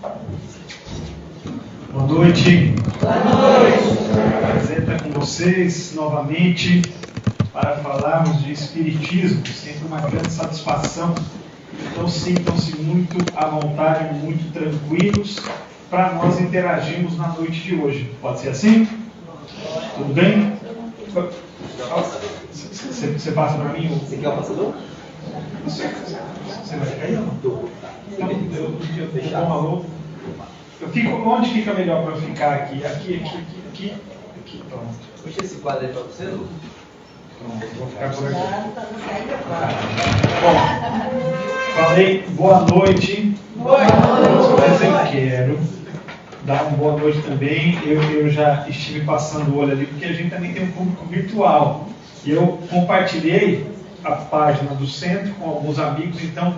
Boa noite. Boa noite. Prazer estar com vocês novamente para falarmos de Espiritismo. Sempre uma grande satisfação. Então sintam-se muito à vontade, muito tranquilos para nós interagirmos na noite de hoje. Pode ser assim? Tudo bem? Você passa para mim? Você quer o passador? Você vai ficar aí ou não? Eu dou um alô. Onde fica melhor para eu ficar aqui? Aqui. Pronto. Puxa esse quadro aí para você, Lu. Pronto, vou ficar por aqui. Bom, falei boa noite. Boa noite. Mas eu quero dar uma boa noite também. Eu já estive passando o olho ali, porque a gente também tem um público virtual. E eu compartilhei a página do centro com alguns amigos, então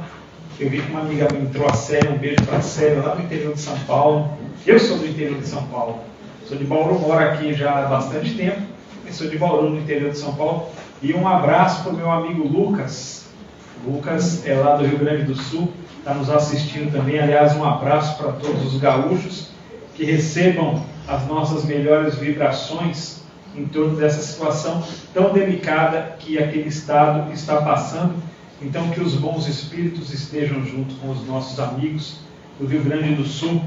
eu vi que uma amiga minha entrou, a Célia, um beijo para a Célia, lá no interior de São Paulo. Eu sou do interior de São Paulo, sou de Bauru, moro aqui já há bastante tempo, mas sou de Bauru, no interior de São Paulo. E um abraço para o meu amigo Lucas. Lucas é lá do Rio Grande do Sul, está nos assistindo também. Aliás, um abraço para todos os gaúchos que recebam as nossas melhores vibrações em torno dessa situação tão delicada que aquele estado está passando. Então, que os bons espíritos estejam junto com os nossos amigos do Rio Grande do Sul.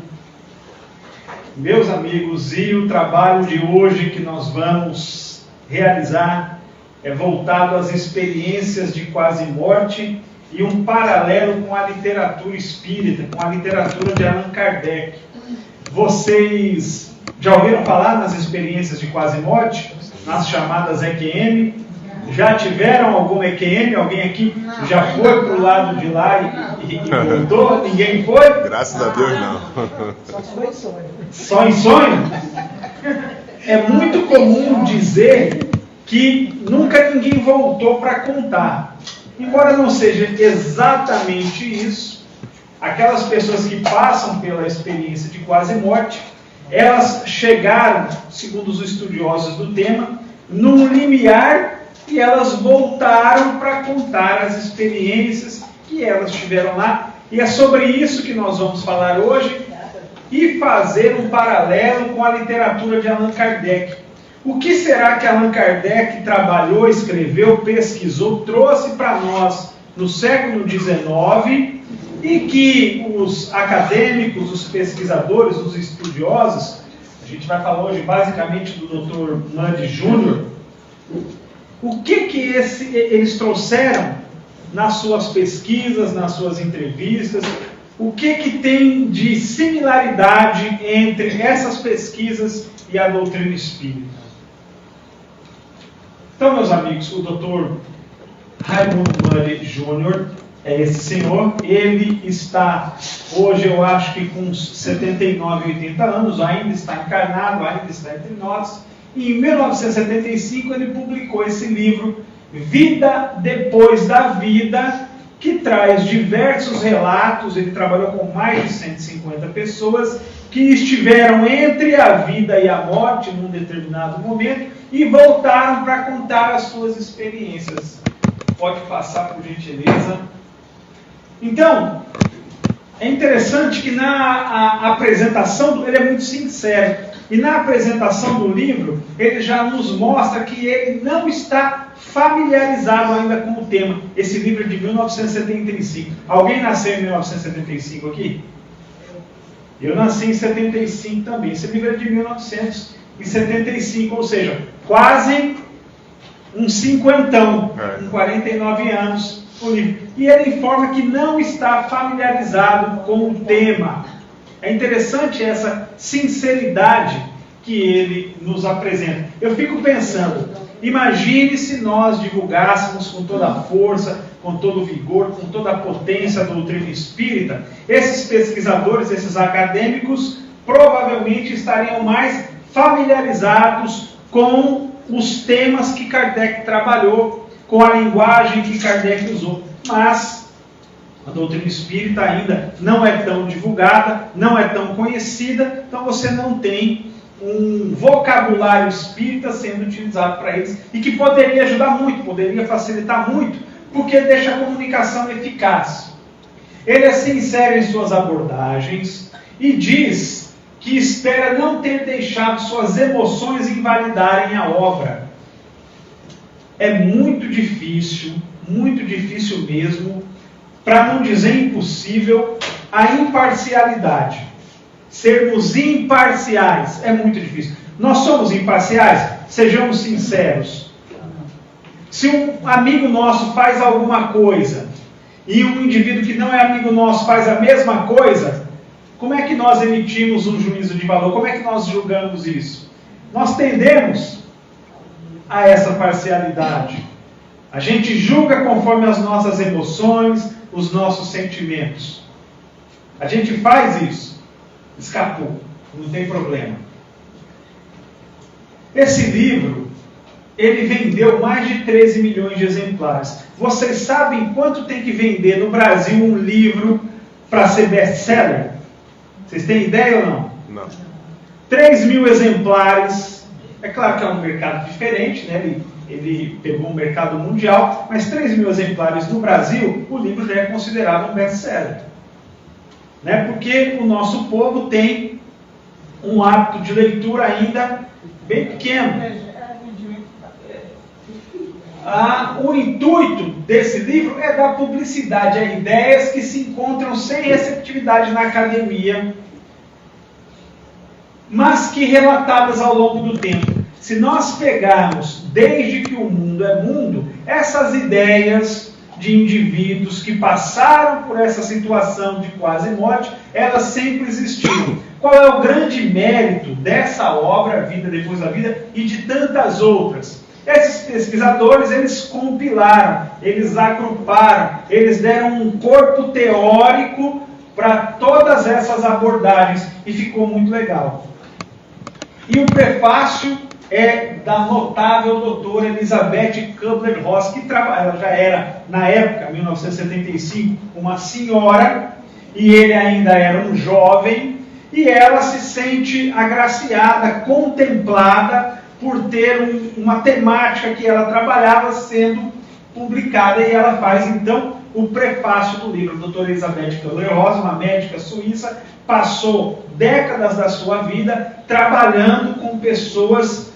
Meus amigos, e o trabalho de hoje que nós vamos realizar é voltado às experiências de quase morte e um paralelo com a literatura espírita, com a literatura de Allan Kardec. Vocês já ouviram falar nas experiências de quase morte? Nas chamadas EQM? Já tiveram alguma EQM? Alguém aqui já foi para o lado de lá e voltou? Ninguém foi? Graças a Deus, não. Só em sonho? É muito comum dizer que nunca ninguém voltou para contar. Embora não seja exatamente isso, aquelas pessoas que passam pela experiência de quase morte, elas chegaram, segundo os estudiosos do tema, num limiar e elas voltaram para contar as experiências que elas tiveram lá. E é sobre isso que nós vamos falar hoje e fazer um paralelo com a literatura de Allan Kardec. O que será que Allan Kardec trabalhou, escreveu, pesquisou, trouxe para nós no século XIX e que os acadêmicos, os pesquisadores, os estudiosos, a gente vai falar hoje basicamente do Dr. Mudge Jr., o que eles trouxeram nas suas pesquisas, nas suas entrevistas, o que tem de similaridade entre essas pesquisas e a doutrina espírita. Então, meus amigos, o Dr. Raimundo Mudge Jr. é esse senhor. Ele está, hoje eu acho que com uns 79, 80 anos, ainda está encarnado, ainda está entre nós. E em 1975 ele publicou esse livro, Vida Depois da Vida, que traz diversos relatos. Ele trabalhou com mais de 150 pessoas que estiveram entre a vida e a morte num determinado momento e voltaram para contar as suas experiências. Pode passar, por gentileza. Então, é interessante que na apresentação, ele é muito sincero, e na apresentação do livro, ele já nos mostra que ele não está familiarizado ainda com o tema. Esse livro é de 1975. Alguém nasceu em 1975 aqui? Eu nasci em 75 também. Esse livro é de 1975, ou seja, quase um cinquentão, com 49 anos o livro. E ele informa que não está familiarizado com o tema. É interessante essa sinceridade que ele nos apresenta. Eu fico pensando, imagine se nós divulgássemos com toda a força, com todo o vigor, com toda a potência a doutrina espírita. Esses pesquisadores, esses acadêmicos, provavelmente estariam mais familiarizados com os temas que Kardec trabalhou, com a linguagem que Kardec usou. Mas a doutrina espírita ainda não é tão divulgada, não é tão conhecida, então você não tem um vocabulário espírita sendo utilizado para eles, e que poderia ajudar muito, poderia facilitar muito, porque deixa a comunicação eficaz. Ele é sincero em suas abordagens, E diz que espera não ter deixado suas emoções invalidarem a obra. É muito difícil mesmo, para não dizer impossível, a imparcialidade. Sermos imparciais é muito difícil. Nós somos imparciais? Sejamos sinceros. Se um amigo nosso faz alguma coisa e um indivíduo que não é amigo nosso faz a mesma coisa, como é que nós emitimos um juízo de valor? Como é que nós julgamos isso? Nós tendemos a essa parcialidade. A gente julga conforme as nossas emoções, os nossos sentimentos. A gente faz isso. Escapou. Não tem problema. Esse livro, ele vendeu mais de 13 milhões de exemplares. Vocês sabem quanto tem que vender no Brasil um livro para ser best-seller? Vocês têm ideia ou não? Não. 3 mil exemplares. É claro que é um mercado diferente, né? Ele pegou um mercado mundial, mas 3 mil exemplares no Brasil, o livro já é considerado um best-seller. Né? Porque o nosso povo tem um hábito de leitura ainda bem pequeno. O intuito desse livro é dar publicidade a ideias que se encontram sem receptividade na academia, mas que relatadas ao longo do tempo. Se nós pegarmos, desde que o mundo é mundo, essas ideias de indivíduos que passaram por essa situação de quase morte, elas sempre existiram. Qual é o grande mérito dessa obra, Vida Depois da Vida, e de tantas outras? Esses pesquisadores, eles compilaram, eles agruparam, eles deram um corpo teórico para todas essas abordagens, e ficou muito legal. E o prefácio é da notável doutora Elizabeth Kubler-Ross, que ela já era, na época, 1975, uma senhora, e ele ainda era um jovem, e ela se sente agraciada, contemplada, por ter uma temática que ela trabalhava sendo publicada, e ela faz, então, o prefácio do livro. A doutora Elizabeth Kubler-Ross, uma médica suíça, passou décadas da sua vida trabalhando com pessoas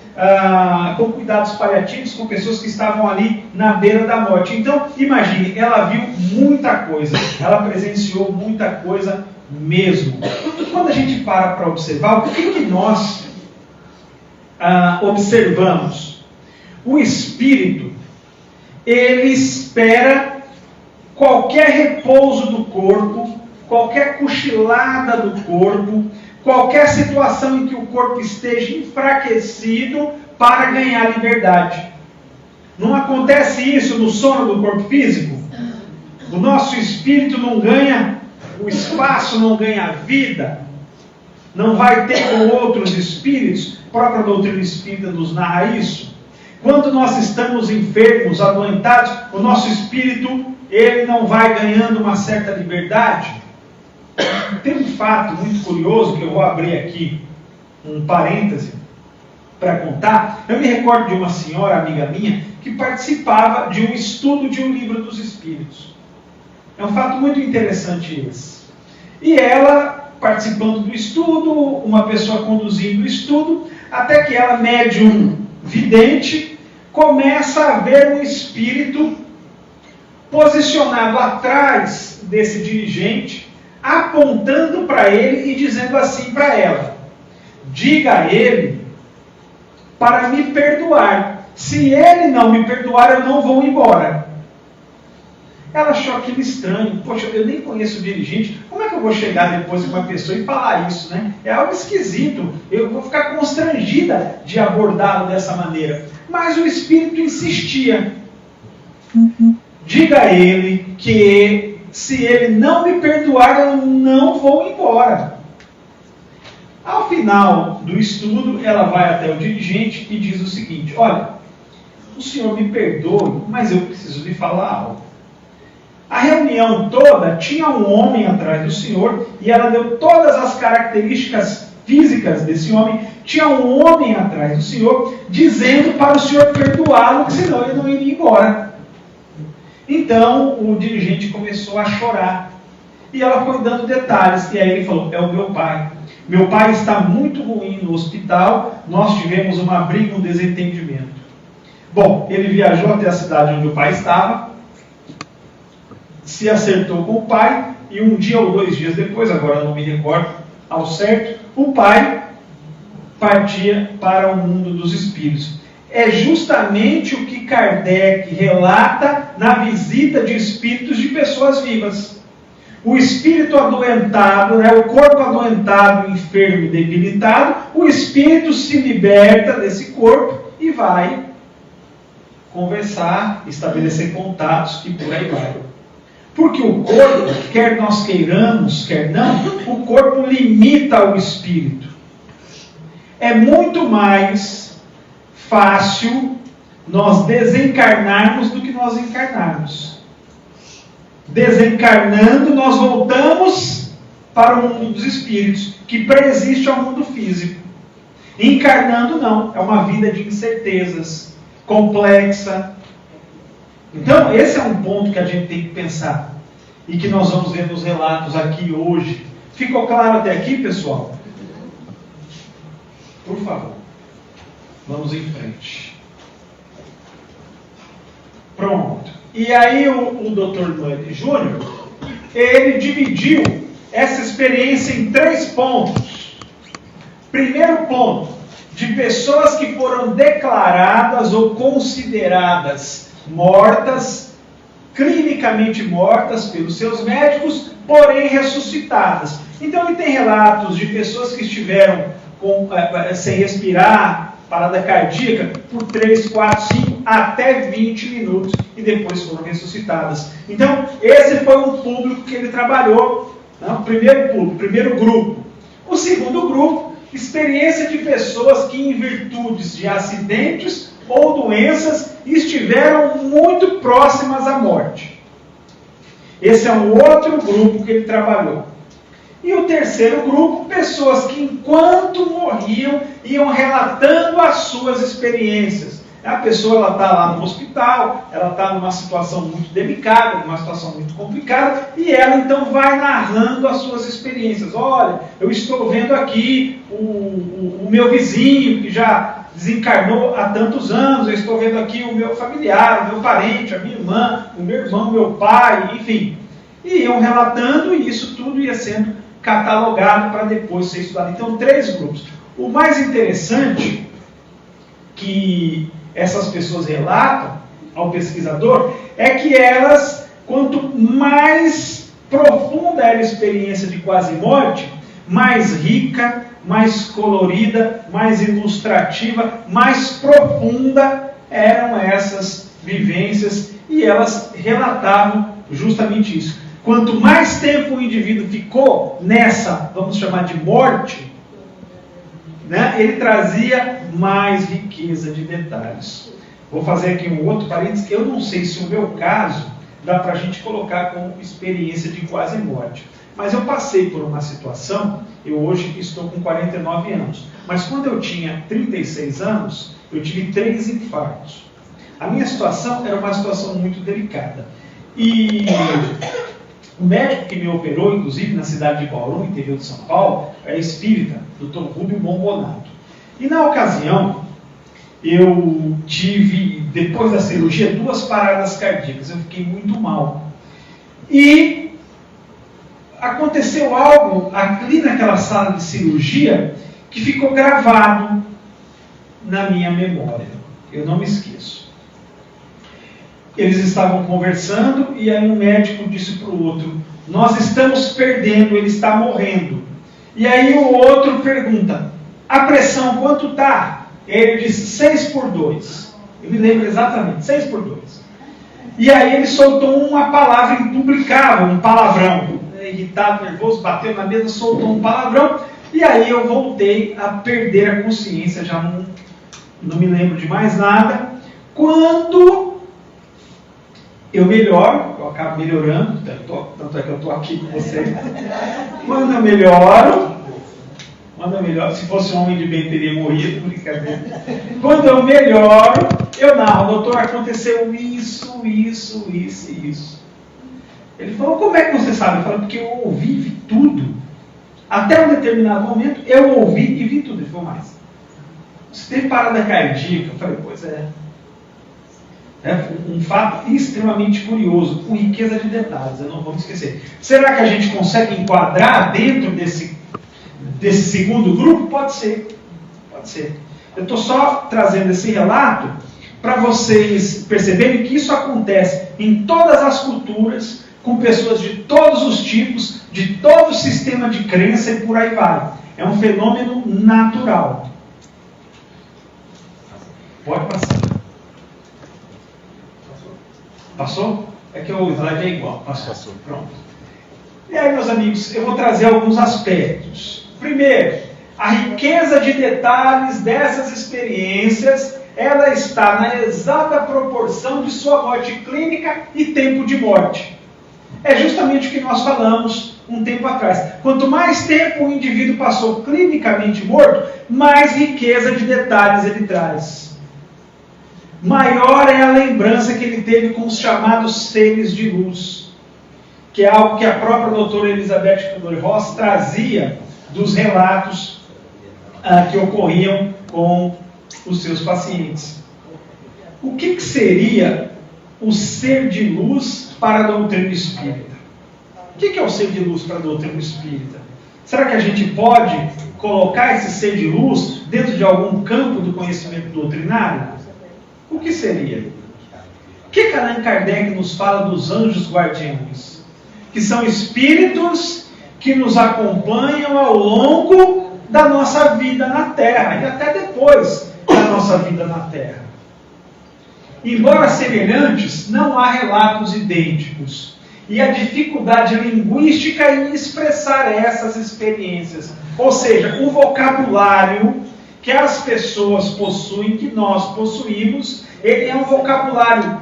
com cuidados paliativos, com pessoas que estavam ali na beira da morte. Então, imagine, ela viu muita coisa, ela presenciou muita coisa mesmo. E quando a gente para observar, o que nós observamos? O espírito, ele espera qualquer repouso do corpo, qualquer cochilada do corpo, qualquer situação em que o corpo esteja enfraquecido para ganhar liberdade. Não acontece isso no sono do corpo físico? O nosso espírito não ganha o espaço, não ganha a vida, não vai ter com outros espíritos. A própria doutrina espírita nos narra isso. Quando nós estamos enfermos, adoentados, o nosso espírito, ele não vai ganhando uma certa liberdade. Tem um fato muito curioso que eu vou abrir aqui, um parêntese, para contar. Eu me recordo de uma senhora, amiga minha, que participava de um estudo de um livro dos Espíritos. É um fato muito interessante esse. E ela, participando do estudo, uma pessoa conduzindo o estudo, até que ela, médium vidente, começa a ver um espírito posicionado atrás desse dirigente, apontando para ele e dizendo assim para ela: diga a ele para me perdoar. Se ele não me perdoar, eu não vou embora. Ela achou aquilo estranho. Poxa, eu nem conheço o dirigente. Como é que eu vou chegar depois com uma pessoa e falar isso, né? É algo esquisito. Eu vou ficar constrangida de abordá-lo dessa maneira. Mas o espírito insistia. Diga a ele que se ele não me perdoar, eu não vou embora. Ao final do estudo, ela vai até o dirigente e diz o seguinte: olha, o senhor me perdoe, mas eu preciso lhe falar algo. A reunião toda tinha um homem atrás do senhor, e ela deu todas as características físicas desse homem. Tinha um homem atrás do senhor, dizendo para o senhor perdoá-lo, que senão ele não iria embora. Então o dirigente começou a chorar. E ela foi dando detalhes, e aí ele falou, é o meu pai. Meu pai está muito ruim no hospital, nós tivemos uma briga, um desentendimento. Bom, ele viajou até a cidade onde o pai estava, se acertou com o pai, e um dia ou 2 dias depois, agora não me recordo ao certo, o pai partia para o mundo dos espíritos. É justamente o que Kardec relata na visita de espíritos de pessoas vivas. O espírito adoentado, o corpo adoentado, enfermo e debilitado, o espírito se liberta desse corpo e vai conversar, estabelecer contatos e por aí vai. Porque o corpo, quer nós queiramos, quer não, o corpo limita o espírito. É muito mais fácil nós desencarnarmos do que nós encarnarmos. Desencarnando, nós voltamos para o mundo dos espíritos, que preexiste ao mundo físico. Encarnando, não. É uma vida de incertezas, complexa. Então, esse é um ponto que a gente tem que pensar. E que nós vamos ver nos relatos aqui hoje. Ficou claro até aqui, pessoal? Por favor. Vamos em frente. Pronto. E aí o Dr. Muddy Júnior, ele dividiu essa experiência em 3 pontos. Primeiro ponto, de pessoas que foram declaradas ou consideradas mortas, clinicamente mortas pelos seus médicos, porém ressuscitadas. Então ele tem relatos de pessoas que estiveram sem respirar, parada cardíaca, por 3, 4, 5, até 20 minutos e depois foram ressuscitadas. Então, esse foi um público que ele trabalhou, o primeiro público, o primeiro grupo. O segundo grupo, experiência de pessoas que, em virtudes de acidentes ou doenças, estiveram muito próximas à morte. Esse é um outro grupo que ele trabalhou. E o terceiro grupo, pessoas que enquanto morriam, iam relatando as suas experiências. A pessoa está lá no hospital, ela está numa situação muito delicada, numa situação muito complicada, e ela então vai narrando as suas experiências. Olha, eu estou vendo aqui o meu vizinho, que já desencarnou há tantos anos, eu estou vendo aqui o meu familiar, o meu parente, a minha irmã, o meu irmão, o meu pai, enfim. E iam relatando, e isso tudo ia sendo catalogado para depois ser estudado. Então, 3 grupos. O mais interessante que essas pessoas relatam ao pesquisador é que elas, quanto mais profunda era a experiência de quase morte, mais rica, mais colorida, mais ilustrativa, mais profunda eram essas vivências, e elas relatavam justamente isso. Quanto mais tempo o indivíduo ficou nessa, vamos chamar de morte, ele trazia mais riqueza de detalhes. Vou fazer aqui um outro parênteses. Eu não sei se o meu caso dá para a gente colocar como experiência de quase morte. Mas eu passei por uma situação, eu hoje estou com 49 anos, mas quando eu tinha 36 anos, eu tive 3 infartos. A minha situação era uma situação muito delicada. E o médico que me operou, inclusive na cidade de Bauru, interior de São Paulo, é espírita, Dr. Rubio Bombonato. E na ocasião, eu tive, depois da cirurgia, 2 paradas cardíacas. Eu fiquei muito mal. E aconteceu algo ali naquela sala de cirurgia que ficou gravado na minha memória. Eu não me esqueço. Eles estavam conversando e aí um médico disse para o outro: nós estamos perdendo, ele está morrendo. E aí o outro pergunta: a pressão quanto está? Ele disse 6/2. Eu me lembro exatamente, 6/2. E aí ele soltou uma palavra impublicável, um palavrão. Irritado, nervoso, bateu na mesa, soltou um palavrão. E aí eu voltei a perder a consciência, já não me lembro de mais nada. Quando eu melhoro, eu acabo melhorando, tanto é que eu estou aqui com vocês. Quando eu melhoro, se fosse um homem de bem teria morrido, brincadeira. Quando eu melhoro, eu narro: doutor, aconteceu isso. Ele falou, como é que você sabe? Eu falei, porque eu ouvi e vi tudo. Até um determinado momento, eu ouvi e vi tudo. Ele falou, mais. Você teve parada cardíaca? Eu falei, pois é. É um fato extremamente curioso, com riqueza de detalhes, eu não vou me esquecer. Será que a gente consegue enquadrar dentro desse segundo grupo? Pode ser. Pode ser. Eu estou só trazendo esse relato para vocês perceberem que isso acontece em todas as culturas, com pessoas de todos os tipos, de todo o sistema de crença e por aí vai. É um fenômeno natural. Pode passar. Passou? É que o slide é igual. Passou. Pronto. E aí, meus amigos, eu vou trazer alguns aspectos. Primeiro, a riqueza de detalhes dessas experiências, ela está na exata proporção de sua morte clínica e tempo de morte. É justamente o que nós falamos um tempo atrás. Quanto mais tempo o indivíduo passou clinicamente morto, mais riqueza de detalhes ele traz. Maior é a lembrança que ele teve com os chamados seres de luz, que é algo que a própria doutora Elizabeth Kubler-Ross trazia dos relatos que ocorriam com os seus pacientes. O que seria o ser de luz para a doutrina espírita? O que é o ser de luz para a doutrina espírita? Será que a gente pode colocar esse ser de luz dentro de algum campo do conhecimento doutrinário? O que seria? O que Allan Kardec nos fala dos anjos guardiões? Que são espíritos que nos acompanham ao longo da nossa vida na Terra e até depois da nossa vida na Terra. Embora semelhantes, não há relatos idênticos. E a dificuldade linguística em expressar essas experiências. Ou seja, o vocabulário que as pessoas possuem, que nós possuímos, ele é um vocabulário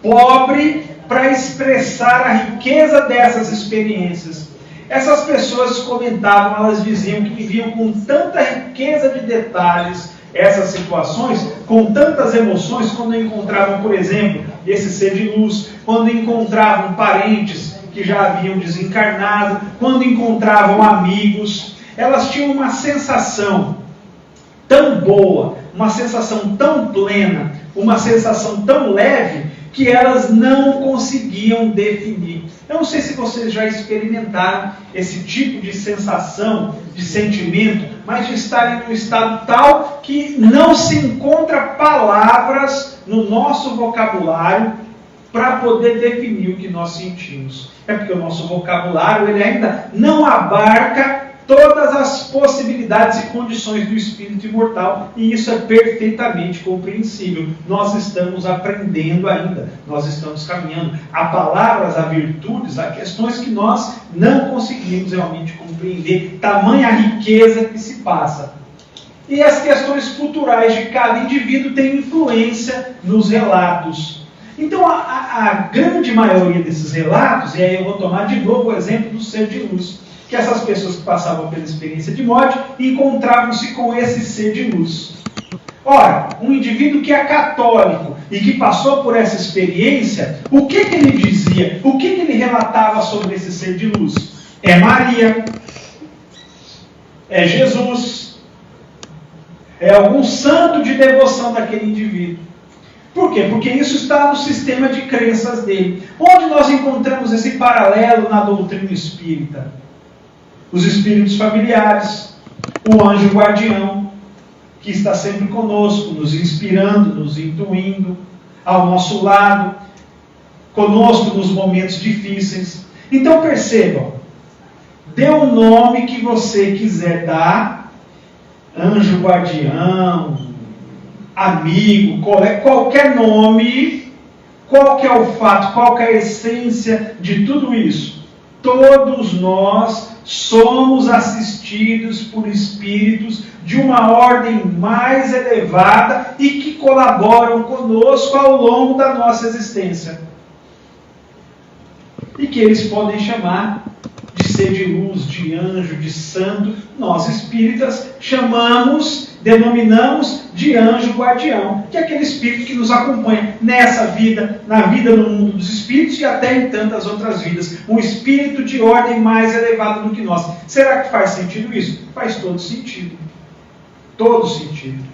pobre para expressar a riqueza dessas experiências. Essas pessoas comentavam, elas diziam que viviam com tanta riqueza de detalhes essas situações, com tantas emoções, quando encontravam, por exemplo, esse ser de luz, quando encontravam parentes que já haviam desencarnado, quando encontravam amigos, elas tinham uma sensação tão boa, uma sensação tão plena, uma sensação tão leve, que elas não conseguiam definir. Eu não sei se vocês já experimentaram esse tipo de sensação, de sentimento, mas de estarem num estado tal que não se encontra palavras no nosso vocabulário para poder definir o que nós sentimos. É porque o nosso vocabulário ele ainda não abarca todas as possibilidades e condições do espírito imortal, e isso é perfeitamente compreensível. Nós estamos aprendendo ainda, nós estamos caminhando. Há palavras, há virtudes, há questões que nós não conseguimos realmente compreender, tamanha riqueza que se passa. E as questões culturais de cada indivíduo têm influência nos relatos. Então, a grande maioria desses relatos, e aí eu vou tomar de novo o exemplo do ser de luz, que essas pessoas que passavam pela experiência de morte encontravam-se com esse ser de luz. Ora, um indivíduo que é católico e que passou por essa experiência, o que ele dizia? O que ele relatava sobre esse ser de luz? É Maria, é Jesus, é algum santo de devoção daquele indivíduo. Por quê? Porque isso está no sistema de crenças dele. Onde nós encontramos esse paralelo na doutrina espírita? Os espíritos familiares, o anjo guardião, que está sempre conosco, nos inspirando, nos intuindo, ao nosso lado, conosco nos momentos difíceis. Então percebam, dê o nome que você quiser dar, anjo guardião, amigo, qualquer nome, qual que é o fato, qual que é a essência de tudo isso? Todos nós somos assistidos por espíritos de uma ordem mais elevada e que colaboram conosco ao longo da nossa existência. E que eles podem chamar de ser de luz, de anjo, de santo, nós espíritas denominamos de anjo guardião, que é aquele espírito que nos acompanha nessa vida, na vida no mundo dos espíritos e até em tantas outras vidas. Um espírito de ordem mais elevada do que nós. Será que faz sentido isso? Faz todo sentido. Todo sentido.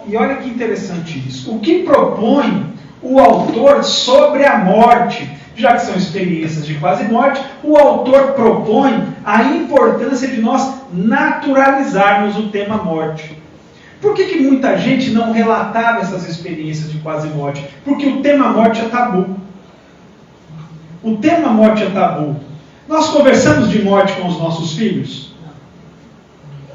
E olha que interessante isso. O que propõe o autor sobre a morte? Já que são experiências de quase morte, o autor propõe a importância de nós naturalizarmos o tema morte. Por que muita gente não relatava essas experiências de quase morte? Porque o tema morte é tabu. O tema morte é tabu. Nós conversamos de morte com os nossos filhos?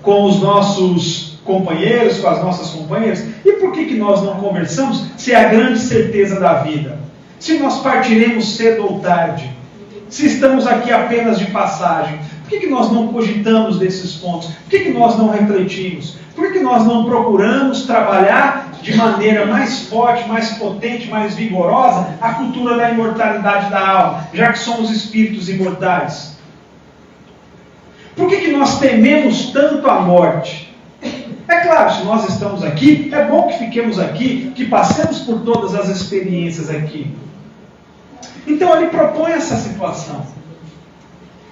Com os nossos companheiros, com as nossas companheiras? E por que nós não conversamos se é a grande certeza da vida? Se nós partiremos cedo ou tarde? Se estamos aqui apenas de passagem? Por que nós não cogitamos desses pontos? Por que nós não refletimos? Por que nós não procuramos trabalhar de maneira mais forte, mais potente, mais vigorosa a cultura da imortalidade da alma, já que somos espíritos imortais? Por que nós tememos tanto a morte? É claro, se nós estamos aqui, é bom que fiquemos aqui, que passemos por todas as experiências aqui. Então ele propõe essa situação.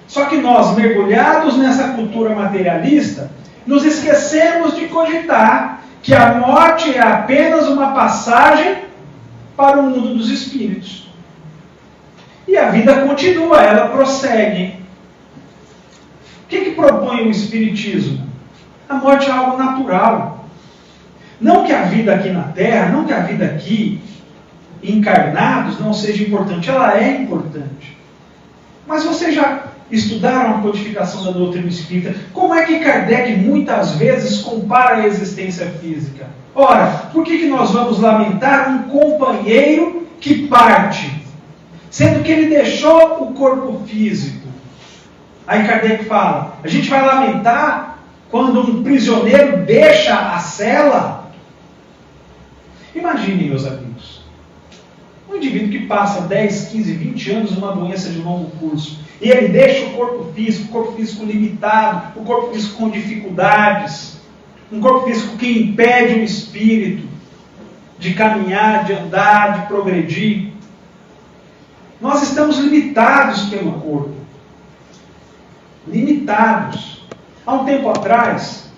Só que nós, mergulhados nessa cultura materialista, nos esquecemos de cogitar que a morte é apenas uma passagem para o mundo dos espíritos. E a vida continua, ela prossegue. O que propõe o Espiritismo? A morte é algo natural. Não que a vida aqui na Terra, não que a vida aqui, encarnados, não seja importante. Ela é importante. Mas vocês já estudaram a codificação da doutrina espírita? Como é que Kardec muitas vezes compara a existência física? Ora, por que nós vamos lamentar um companheiro que parte, sendo que ele deixou o corpo físico? Aí Kardec fala, a gente vai lamentar quando um prisioneiro deixa a cela? Imaginem, meus amigos, um indivíduo que passa 10, 15, 20 anos numa doença de longo curso, e ele deixa o corpo físico limitado, o corpo físico com dificuldades, um corpo físico que impede o espírito de caminhar, de andar, de progredir. Nós estamos limitados pelo corpo. Limitados. Há um tempo atrás,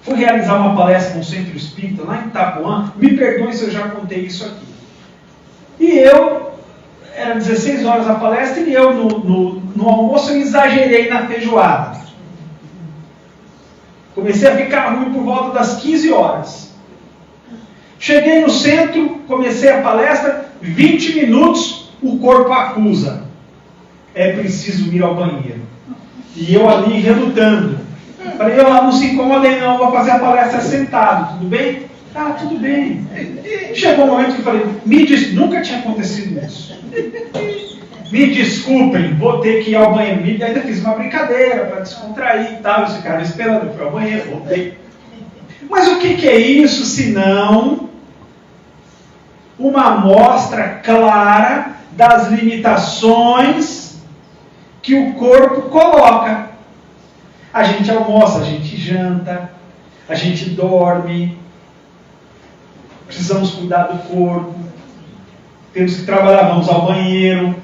fui realizar uma palestra no Centro Espírita, lá em Itapuã. Me perdoe se eu já contei isso aqui. E era 16 horas a palestra, e eu, no almoço, eu exagerei na feijoada. Comecei a ficar ruim por volta das 15 horas. Cheguei no centro, comecei a palestra, 20 minutos, o corpo acusa. É preciso ir ao banheiro. E eu ali relutando. Falei, não se incomodem não, vou fazer a palestra sentado, tudo bem? Ah, tudo bem. Chegou um momento que eu falei, nunca tinha acontecido isso. Me desculpem, vou ter que ir ao banheiro. E ainda fiz uma brincadeira para descontrair e tal. Esse cara esperando, eu fui ao banheiro, voltei. Mas o que é isso, senão uma amostra clara das limitações que o corpo coloca? A gente almoça, a gente janta, a gente dorme, precisamos cuidar do corpo, temos que trabalhar, vamos ao banheiro.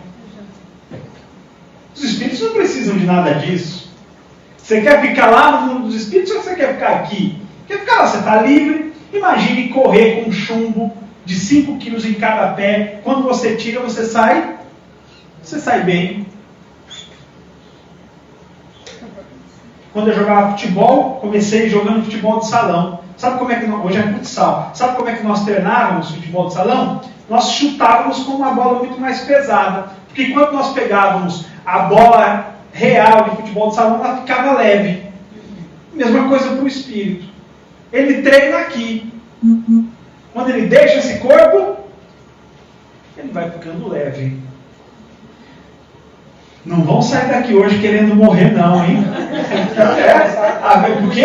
Os espíritos não precisam de nada disso. Você quer ficar lá no mundo dos espíritos ou você quer ficar aqui? Quer ficar lá, você está livre. Imagine correr com um chumbo de 5 quilos em cada pé. Quando você tira, você sai bem. Quando eu jogava futebol, comecei jogando futebol de salão. Sabe como é que hoje é futsal? Sabe como é que nós treinávamos futebol de salão? Nós chutávamos com uma bola muito mais pesada. Porque quando nós pegávamos a bola real de futebol de salão, ela ficava leve. Mesma coisa para o espírito. Ele treina aqui. Quando ele deixa esse corpo, ele vai ficando leve. Não vão sair daqui hoje querendo morrer não, hein? Porque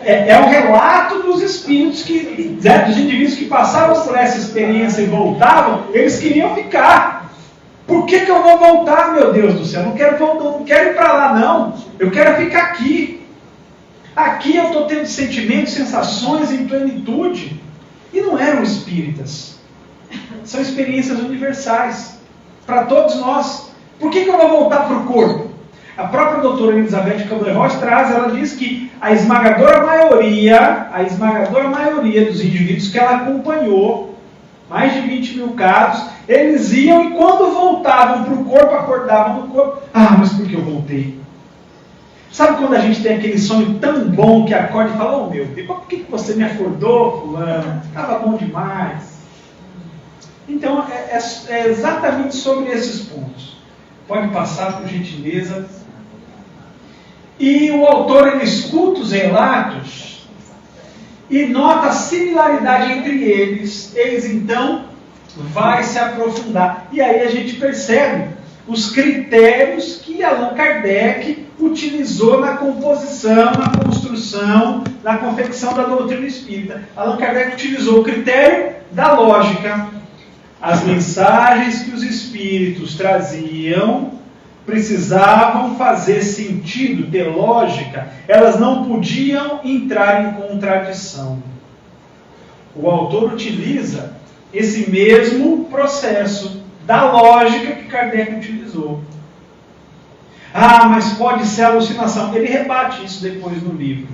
é o relato dos espíritos, dos indivíduos que passavam por essa experiência e voltavam, eles queriam ficar. Por que eu vou voltar, meu Deus do céu? Não quero ir para lá, não. Eu quero ficar aqui. Aqui eu estou tendo sentimentos, sensações em plenitude. E não eram espíritas. São experiências universais. Para todos nós. Por que eu vou voltar para o corpo? A própria doutora Elizabeth Kubler-Ross traz, ela diz que a esmagadora maioria dos indivíduos que ela acompanhou, mais de 20 mil casos, eles iam e quando voltavam para o corpo, acordavam no corpo. Ah, mas por que eu voltei? Sabe quando a gente tem aquele sonho tão bom que acorda e fala, oh meu Deus, por que você me acordou, fulano? Estava bom demais. Então, é exatamente sobre esses pontos. Pode passar, por gentileza. E o autor, ele escuta os relatos e nota a similaridade entre eles. Eles, então, vai se aprofundar. E aí a gente percebe os critérios que Allan Kardec utilizou na composição, na construção, na confecção da doutrina espírita. Allan Kardec utilizou o critério da lógica. As mensagens que os espíritos traziam precisavam fazer sentido, ter lógica, elas não podiam entrar em contradição. O autor utiliza esse mesmo processo da lógica que Kardec utilizou. Ah, mas pode ser alucinação. Ele rebate isso depois no livro.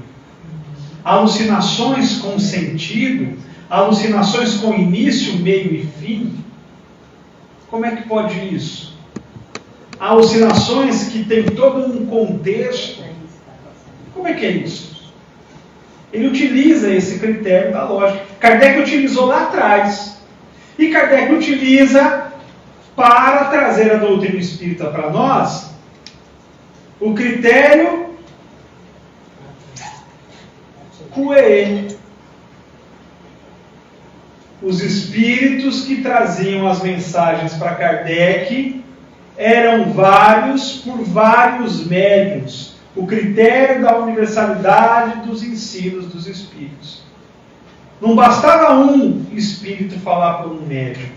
Alucinações com sentido, alucinações com início, meio e fim. Como é que pode isso? Alucinações que tem todo um contexto. Como é que é isso? Ele utiliza esse critério da lógica. Kardec utilizou lá atrás. E Kardec utiliza para trazer a doutrina espírita para nós o critério Coué. Os espíritos que traziam as mensagens para Kardec eram vários por vários médiuns. O critério da universalidade dos ensinos dos espíritos. Não bastava um espírito falar por um médium.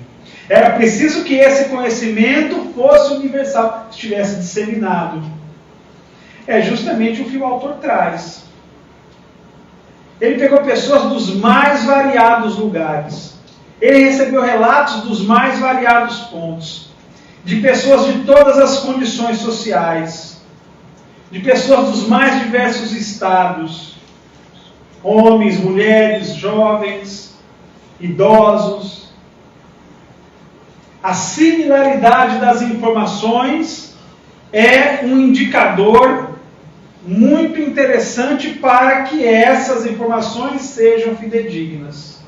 Era preciso que esse conhecimento fosse universal, estivesse disseminado. É justamente o que o autor traz. Ele pegou pessoas dos mais variados lugares. Ele recebeu relatos dos mais variados pontos. De pessoas de todas as condições sociais. De pessoas dos mais diversos estados. Homens, mulheres, jovens, idosos. A similaridade das informações é um indicador muito interessante para que essas informações sejam fidedignas.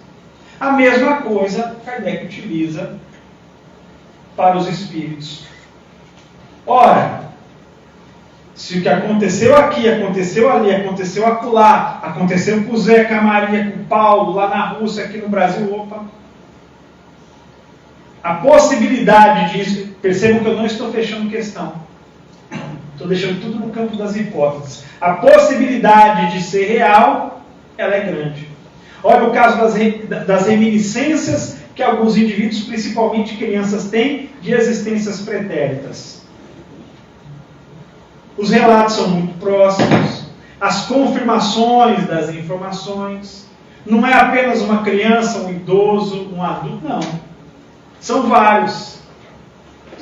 A mesma coisa Kardec utiliza para os espíritos. Ora, se o que aconteceu aqui, aconteceu ali, aconteceu acolá, aconteceu com o Zé, com a Maria, com o Paulo, lá na Rússia, aqui no Brasil, opa. A possibilidade disso, percebam que eu não estou fechando questão. Estou deixando tudo no campo das hipóteses. A possibilidade de ser real, ela é grande. Olha o caso das reminiscências que alguns indivíduos, principalmente crianças, têm de existências pretéritas. Os relatos são muito próximos. As confirmações das informações. Não é apenas uma criança, um idoso, um adulto, não. São vários.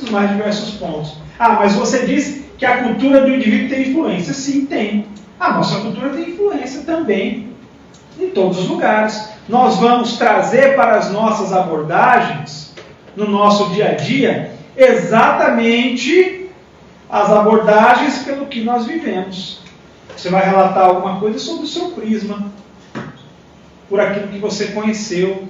Os mais diversos pontos. Ah, mas você disse que a cultura do indivíduo tem influência. Sim, tem. A nossa cultura tem influência também em todos os lugares. Nós vamos trazer para as nossas abordagens, no nosso dia a dia, exatamente as abordagens pelo que nós vivemos. Você vai relatar alguma coisa sobre o seu prisma, por aquilo que você conheceu,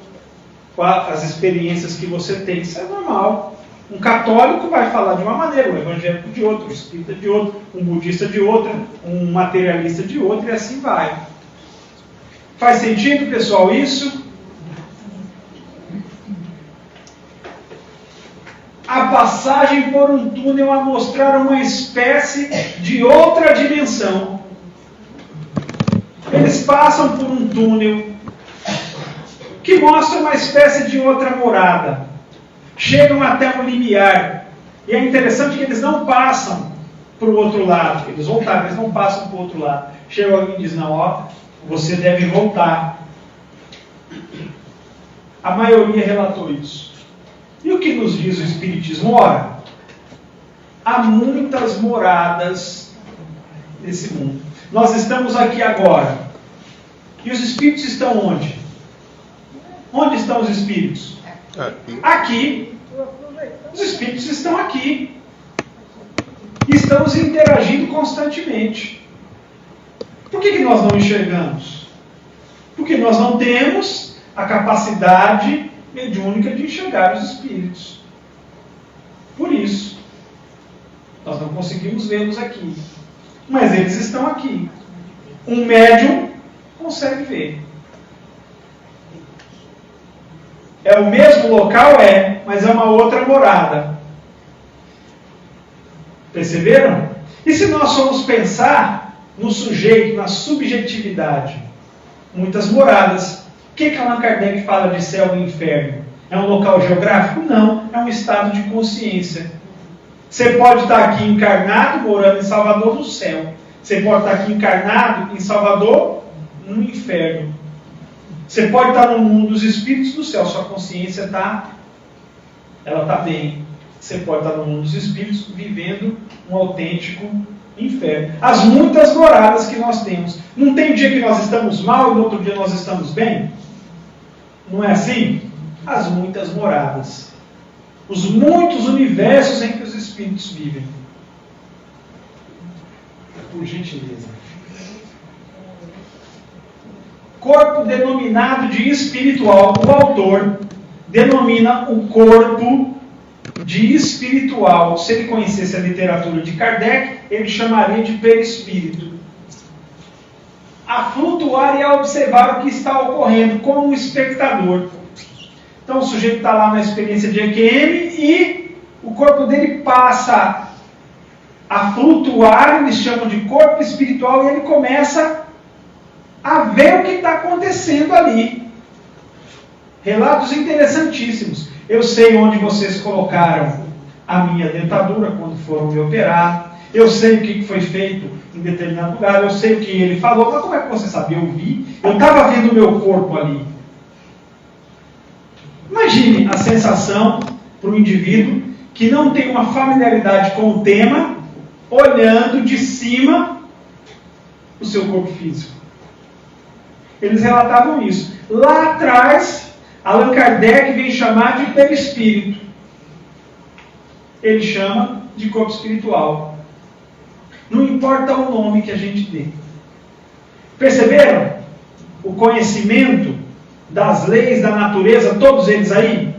as experiências que você tem. Isso é normal. Um católico vai falar de uma maneira, um evangélico de outra, um espírita de outra, um budista de outra, um materialista de outra, e assim vai. Faz sentido, pessoal, isso? A passagem por um túnel a mostrar uma espécie de outra dimensão. Eles passam por um túnel que mostra uma espécie de outra morada. Chegam até um limiar. E é interessante que eles não passam para o outro lado. Eles voltaram, eles não passam para o outro lado. Chega alguém e diz, não, ó, você deve voltar. A maioria relatou isso. E o que nos diz o Espiritismo? Ora, há muitas moradas nesse mundo. Nós estamos aqui agora. E os espíritos estão onde? Onde estão os espíritos? Aqui. Os espíritos estão aqui. Estamos interagindo constantemente. Por que nós não enxergamos? Porque nós não temos a capacidade mediúnica de enxergar os espíritos. Por isso, nós não conseguimos vê-los aqui. Mas eles estão aqui. Um médium consegue ver. É o mesmo local? É, mas é uma outra morada. Perceberam? E se nós formos pensar no sujeito, na subjetividade? Muitas moradas. O que Allan Kardec fala de céu e inferno? É um local geográfico? Não, é um estado de consciência. Você pode estar aqui encarnado, morando em Salvador, no céu. Você pode estar aqui encarnado em Salvador, no inferno. Você pode estar no mundo dos espíritos, no céu. Sua consciência está bem. Você pode estar no mundo dos espíritos, vivendo um autêntico inferno. As muitas moradas que nós temos. Não tem dia que nós estamos mal e no outro dia nós estamos bem? Não é assim? As muitas moradas. Os muitos universos em que os espíritos vivem. Por gentileza. Corpo denominado de espiritual. O autor denomina o corpo de espiritual. Se ele conhecesse a literatura de Kardec, ele chamaria de perispírito. A flutuar e a observar o que está ocorrendo como um espectador. Então o sujeito está lá na experiência de EQM e o corpo dele passa a flutuar, eles chamam de corpo espiritual, e ele começa a ver o que está acontecendo ali. Relatos interessantíssimos. Eu sei onde vocês colocaram a minha dentadura quando foram me operar. Eu sei o que foi feito em determinado lugar. Eu sei o que ele falou. Mas como é que você sabe? Eu vi. Eu estava vendo o meu corpo ali. Imagine a sensação para o indivíduo que não tem uma familiaridade com o tema, olhando de cima o seu corpo físico. Eles relatavam isso. Lá atrás, Allan Kardec vem chamar de perispírito. Ele chama de corpo espiritual. Não importa o nome que a gente dê. Perceberam? O conhecimento das leis da natureza, todos eles aí.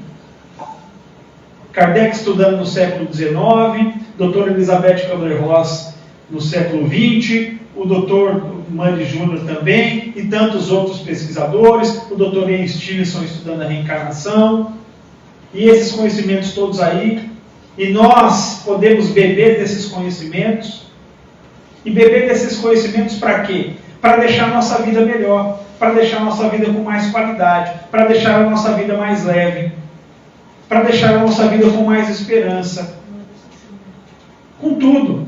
Kardec estudando no século XIX, Dr. Elizabeth Kubler-Ross no século XX, o Dr. Mandy Júnior também, e tantos outros pesquisadores, o Dr. Ian Stevenson estudando a reencarnação, e esses conhecimentos todos aí, e nós podemos beber desses conhecimentos, e beber desses conhecimentos para quê? Para deixar a nossa vida melhor, para deixar a nossa vida com mais qualidade, para deixar a nossa vida mais leve, para deixar a nossa vida com mais esperança, com tudo.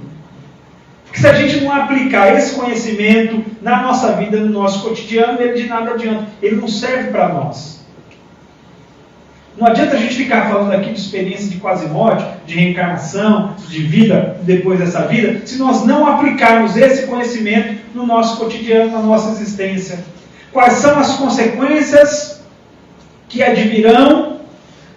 Porque se a gente não aplicar esse conhecimento na nossa vida, no nosso cotidiano, ele de nada adianta. Ele não serve para nós. Não adianta a gente ficar falando aqui de experiência de quase morte, de reencarnação, de vida depois dessa vida, se nós não aplicarmos esse conhecimento no nosso cotidiano, na nossa existência. Quais são as consequências que advirão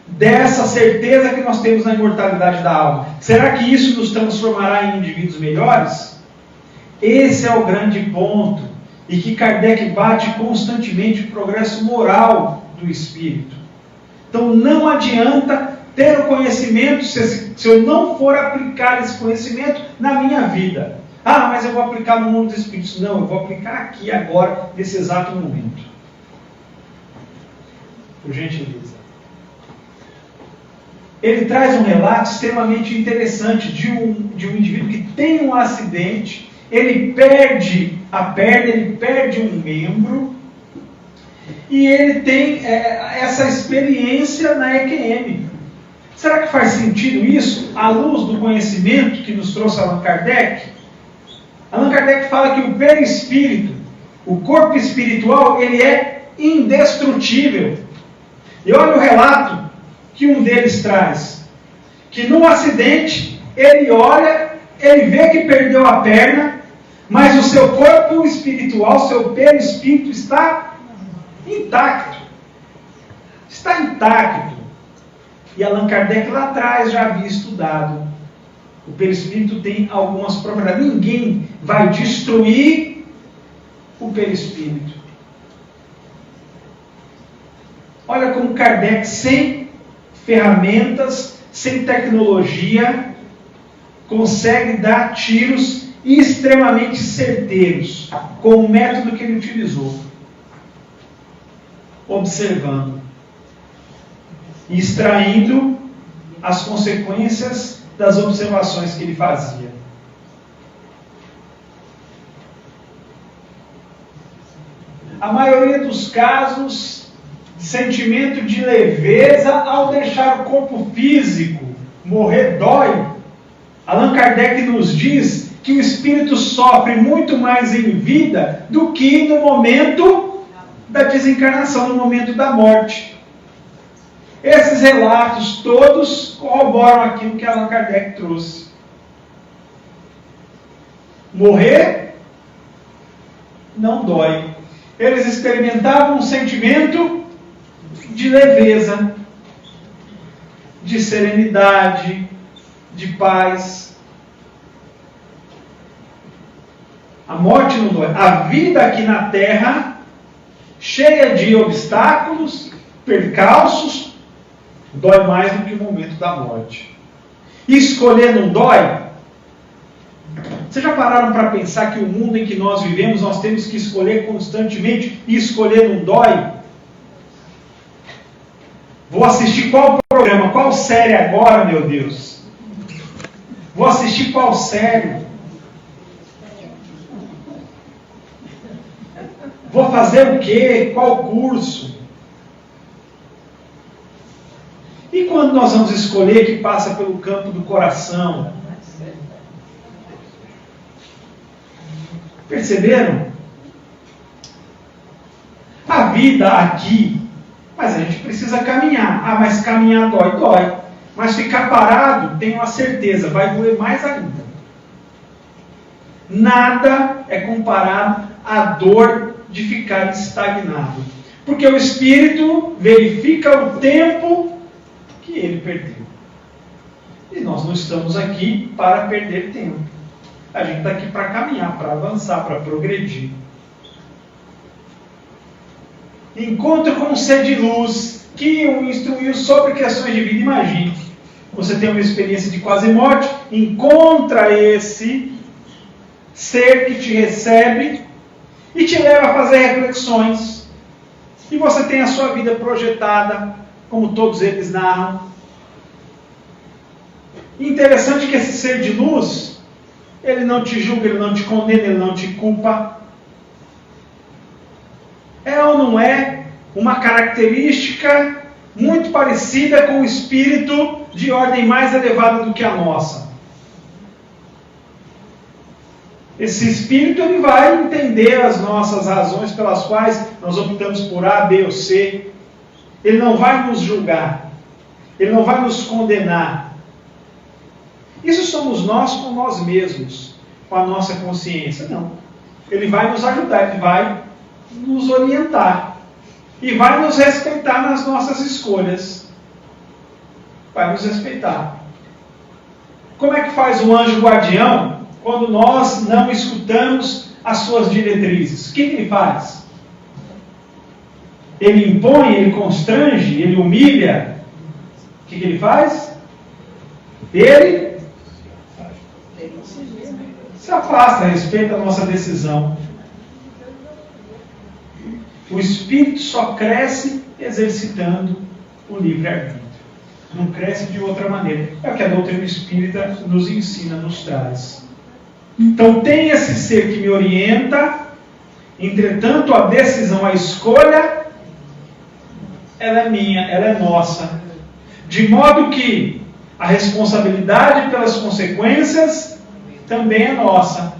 dessa certeza que nós temos na imortalidade da alma? Será que isso nos transformará em indivíduos melhores? Esse é o grande ponto, e que Kardec bate constantemente o progresso moral do espírito. Então não adianta ter o conhecimento se eu não for aplicar esse conhecimento na minha vida. Ah, mas eu vou aplicar no mundo dos espíritos. Não, eu vou aplicar aqui, agora, nesse exato momento. Por gentileza. Ele traz um relato extremamente interessante de um indivíduo que tem um acidente, ele perde a perna, ele perde um membro, e ele tem essa experiência na EQM. Será que faz sentido isso à luz do conhecimento que nos trouxe Allan Kardec? Allan Kardec fala que o perispírito, o corpo espiritual, ele é indestrutível. E olha o relato que um deles traz, que num acidente, ele olha, ele vê que perdeu a perna, mas o seu corpo espiritual, seu perispírito está intacto. Está intacto. E Allan Kardec lá atrás já havia estudado. O perispírito tem algumas propriedades. Ninguém vai destruir o perispírito. Olha como Kardec, sem ferramentas, sem tecnologia, consegue dar tiros extremamente certeiros com o método que ele utilizou. Observando e extraindo as consequências das observações que ele fazia. A maioria dos casos, sentimento de leveza ao deixar o corpo físico morrer dói. Allan Kardec nos diz que o espírito sofre muito mais em vida do que no momento da desencarnação, no momento da morte. Esses relatos todos corroboram aquilo que Allan Kardec trouxe. Morrer não dói. Eles experimentavam um sentimento de leveza, de serenidade, de paz. A morte não dói. A vida aqui na Terra, cheia de obstáculos, percalços, dói mais do que o momento da morte. E escolher não dói? Vocês já pararam para pensar que o mundo em que nós vivemos, nós temos que escolher constantemente, e escolher não dói? Vou assistir qual programa, qual série agora, meu Deus? Vou assistir qual série? Vou fazer o quê? Qual curso? E quando nós vamos escolher que passa pelo campo do coração? Perceberam? A vida aqui, mas a gente precisa caminhar. Ah, mas caminhar dói, dói. Mas ficar parado, tenho a certeza, vai doer mais ainda. Nada é comparado à dor de ficar estagnado. Porque o espírito verifica o tempo que ele perdeu. E nós não estamos aqui para perder tempo. A gente está aqui para caminhar, para avançar, para progredir. Encontro com um ser de luz que o instruiu sobre questões de vida. Imagine, você tem uma experiência de quase morte, encontra esse ser que te recebe e te leva a fazer reflexões. E você tem a sua vida projetada, como todos eles narram. Interessante que esse ser de luz, ele não te julga, ele não te condena, ele não te culpa. É ou não é uma característica muito parecida com o espírito de ordem mais elevada do que a nossa? Esse espírito, ele vai entender as nossas razões pelas quais nós optamos por A, B ou C. Ele não vai nos julgar. Ele não vai nos condenar. Isso somos nós com nós mesmos, com a nossa consciência. Não. Ele vai nos ajudar, ele vai nos orientar. E vai nos respeitar nas nossas escolhas. Vai nos respeitar. Como é que faz o anjo guardião quando nós não escutamos as suas diretrizes? O que ele faz? Ele impõe, ele constrange, ele humilha. O que ele faz? Ele se afasta, respeita a nossa decisão. O espírito só cresce exercitando o livre-arbítrio. Não cresce de outra maneira. É o que a doutrina espírita nos ensina, nos traz. Então tem esse ser que me orienta, entretanto a decisão, a escolha, ela é minha, ela é nossa. De modo que a responsabilidade pelas consequências também é nossa.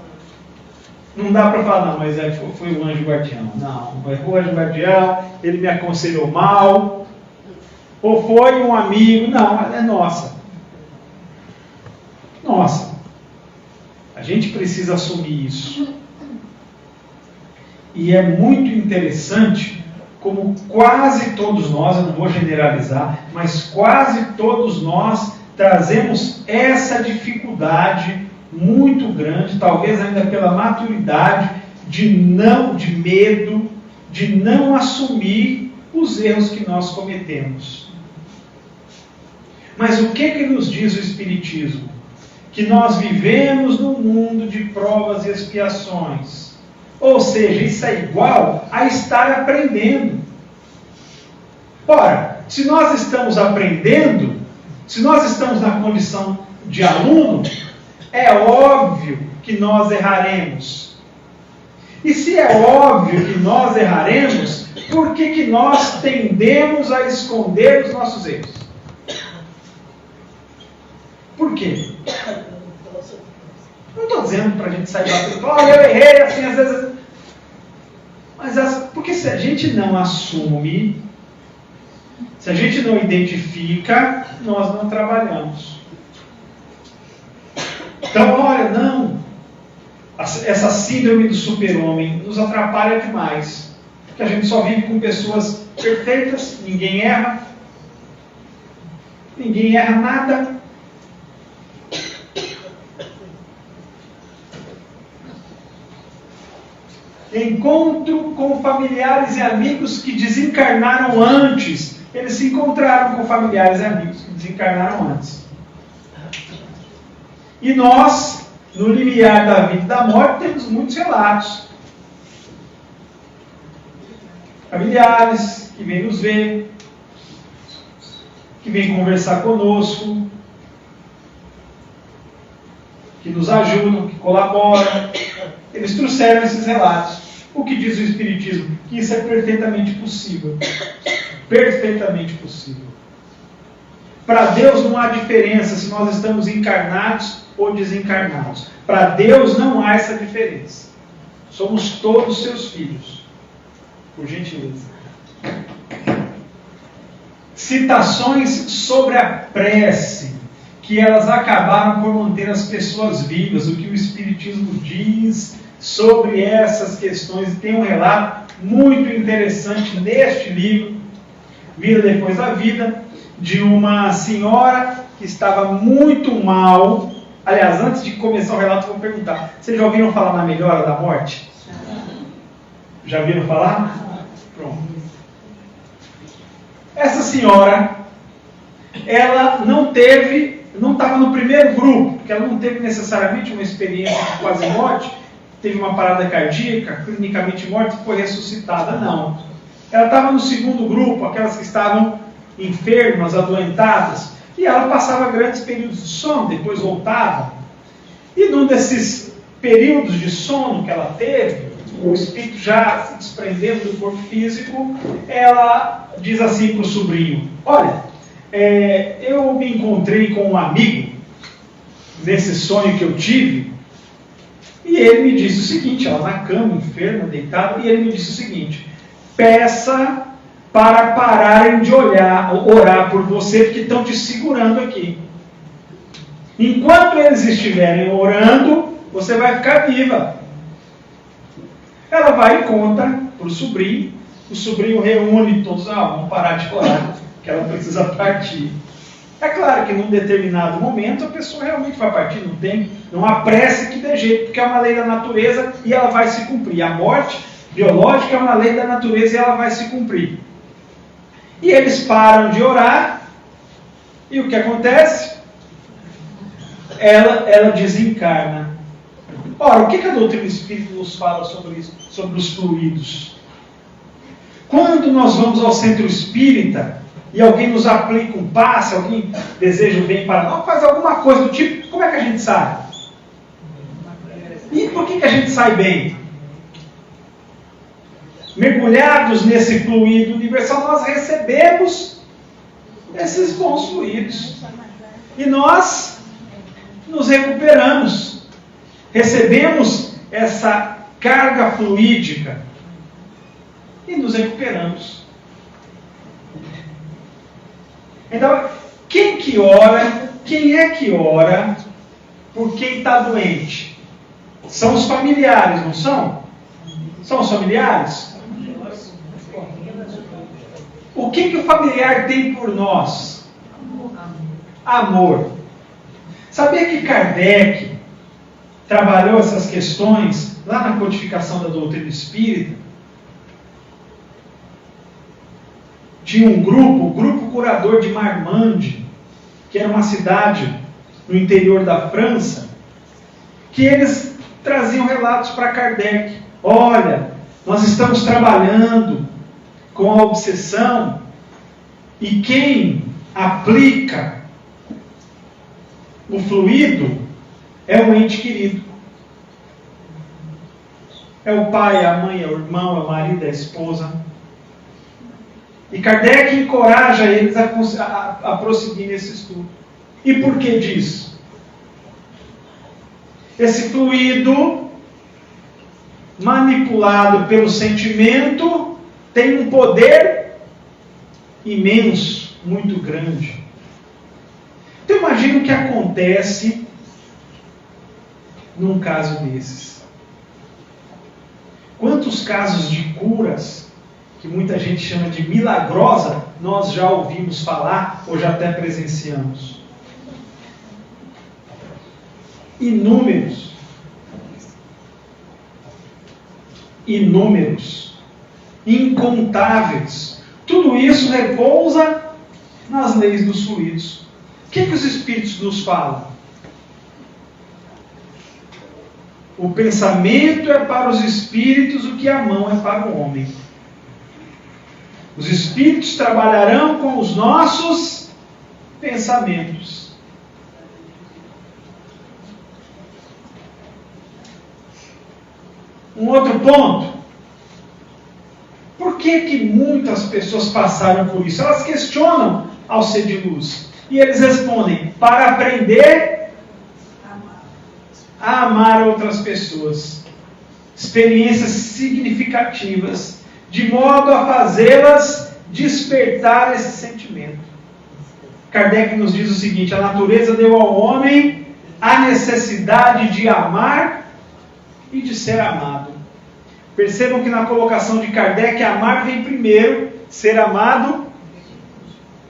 Não dá para falar, não, mas foi o anjo guardião. Não, foi o anjo guardião, ele me aconselhou mal. Ou foi um amigo. Não, é nossa. Nossa. A gente precisa assumir isso. E é muito interessante como quase todos nós, eu não vou generalizar, mas quase todos nós trazemos essa dificuldade muito grande, talvez ainda pela maturidade, de medo, de não assumir os erros que nós cometemos. Mas o que nos diz o Espiritismo? Que nós vivemos num mundo de provas e expiações. Ou seja, isso é igual a estar aprendendo. Ora, se nós estamos aprendendo, se nós estamos na condição de aluno, é óbvio que nós erraremos. E se é óbvio que nós erraremos, por que nós tendemos a esconder os nossos erros? Por quê? Não estou dizendo para a gente sair batendo, olha, eu errei, assim, às vezes. Mas porque se a gente não assume, se a gente não identifica, nós não trabalhamos. Então, olha, não. Essa síndrome do super-homem nos atrapalha demais. Porque a gente só vive com pessoas perfeitas, ninguém erra nada. Encontro com familiares e amigos que desencarnaram antes. Eles se encontraram com familiares e amigos que desencarnaram antes. E nós, no limiar da vida e da morte, temos muitos relatos. Familiares que vêm nos ver, que vêm conversar conosco, que nos ajudam, que colaboram. Eles trouxeram esses relatos. O que diz o Espiritismo? Que isso é perfeitamente possível. Perfeitamente possível. Para Deus não há diferença se nós estamos encarnados ou desencarnados. Para Deus não há essa diferença. Somos todos seus filhos. Por gentileza. Citações sobre a prece, que elas acabaram por manter as pessoas vivas. O que o Espiritismo diz sobre essas questões. Tem um relato muito interessante neste livro, Vida Depois da Vida, de uma senhora que estava muito mal. Aliás, antes de começar o relato, eu vou perguntar: vocês já ouviram falar na melhora da morte? Já viram falar? Pronto. Essa senhora, ela não estava no primeiro grupo, porque ela não teve necessariamente uma experiência de quase morte, teve uma parada cardíaca, clinicamente morta e foi ressuscitada. Não. Ela estava no segundo grupo, aquelas que estavam enfermas, adoentadas, e ela passava grandes períodos de sono, depois voltava. E num desses períodos de sono que ela teve, o espírito já se desprendendo do corpo físico, ela diz assim para o sobrinho: olha, eu me encontrei com um amigo nesse sonho que eu tive, e ele me disse o seguinte, ela na cama, enferma, deitada, e ele me disse o seguinte: peça para pararem de orar por você, porque estão te segurando aqui. Enquanto eles estiverem orando, você vai ficar viva. Ela vai e conta para o sobrinho reúne todos, vamos parar de orar, que ela precisa partir. É claro que num determinado momento a pessoa realmente vai partir, não há pressa que dê jeito, porque é uma lei da natureza e ela vai se cumprir. A morte biológica é uma lei da natureza e ela vai se cumprir. E eles param de orar, e o que acontece? Ela desencarna. Ora, o que a doutrina espírita nos fala sobre isso? Sobre os fluidos. Quando nós vamos ao centro espírita e alguém nos aplica um passe, alguém deseja o bem para nós, faz alguma coisa do tipo, como é que a gente sai? E por que a gente sai bem? Mergulhados nesse fluido universal, nós recebemos esses bons fluidos. E nós nos recuperamos. Recebemos essa carga fluídica e nos recuperamos. Então, quem que ora? Quem é que ora por quem está doente? São os familiares, não são? São os familiares? O que o familiar tem por nós? Amor. Sabia que Kardec trabalhou essas questões lá na codificação da doutrina espírita? Tinha um grupo, o Grupo Curador de Marmande, que era uma cidade no interior da França, que eles traziam relatos para Kardec. Olha, nós estamos trabalhando com a obsessão e quem aplica o fluido é o ente querido. É o pai, a mãe, é o irmão, é o marido, é a esposa. E Kardec encoraja eles a prosseguir nesse estudo. E por que disso? Esse fluido, manipulado pelo sentimento, tem um poder imenso, muito grande. Então imagina o que acontece num caso desses. Quantos casos de curas, que muita gente chama de milagrosa, nós já ouvimos falar ou já até presenciamos? Inúmeros. Inúmeros. Incontáveis. Tudo isso repousa nas leis dos fluidos. O que os Espíritos nos falam? O pensamento é para os Espíritos o que a mão é para o homem. Os Espíritos trabalharão com os nossos pensamentos. Um outro ponto. Por que muitas pessoas passaram por isso? Elas questionam ao ser de luz. E eles respondem, para aprender a amar outras pessoas. Experiências significativas, de modo a fazê-las despertar esse sentimento. Kardec nos diz o seguinte, a natureza deu ao homem a necessidade de amar e de ser amado. Percebam que na colocação de Kardec, amar vem primeiro, ser amado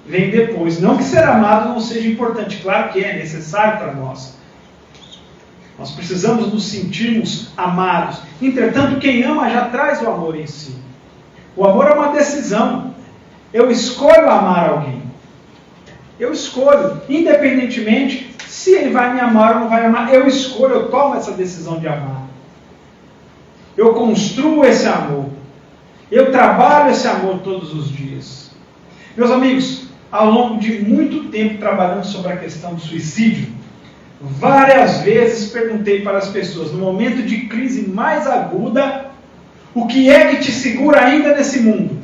vem depois. Não que ser amado não seja importante, claro que é necessário para nós. Nós precisamos nos sentirmos amados. Entretanto, quem ama já traz o amor em si. O amor é uma decisão. Eu escolho amar alguém. Eu escolho, independentemente se ele vai me amar ou não vai amar. Eu escolho, eu tomo essa decisão de amar. Eu construo esse amor. Eu trabalho esse amor todos os dias. Meus amigos, ao longo de muito tempo trabalhando sobre a questão do suicídio, várias vezes perguntei para as pessoas, no momento de crise mais aguda, o que é que te segura ainda nesse mundo?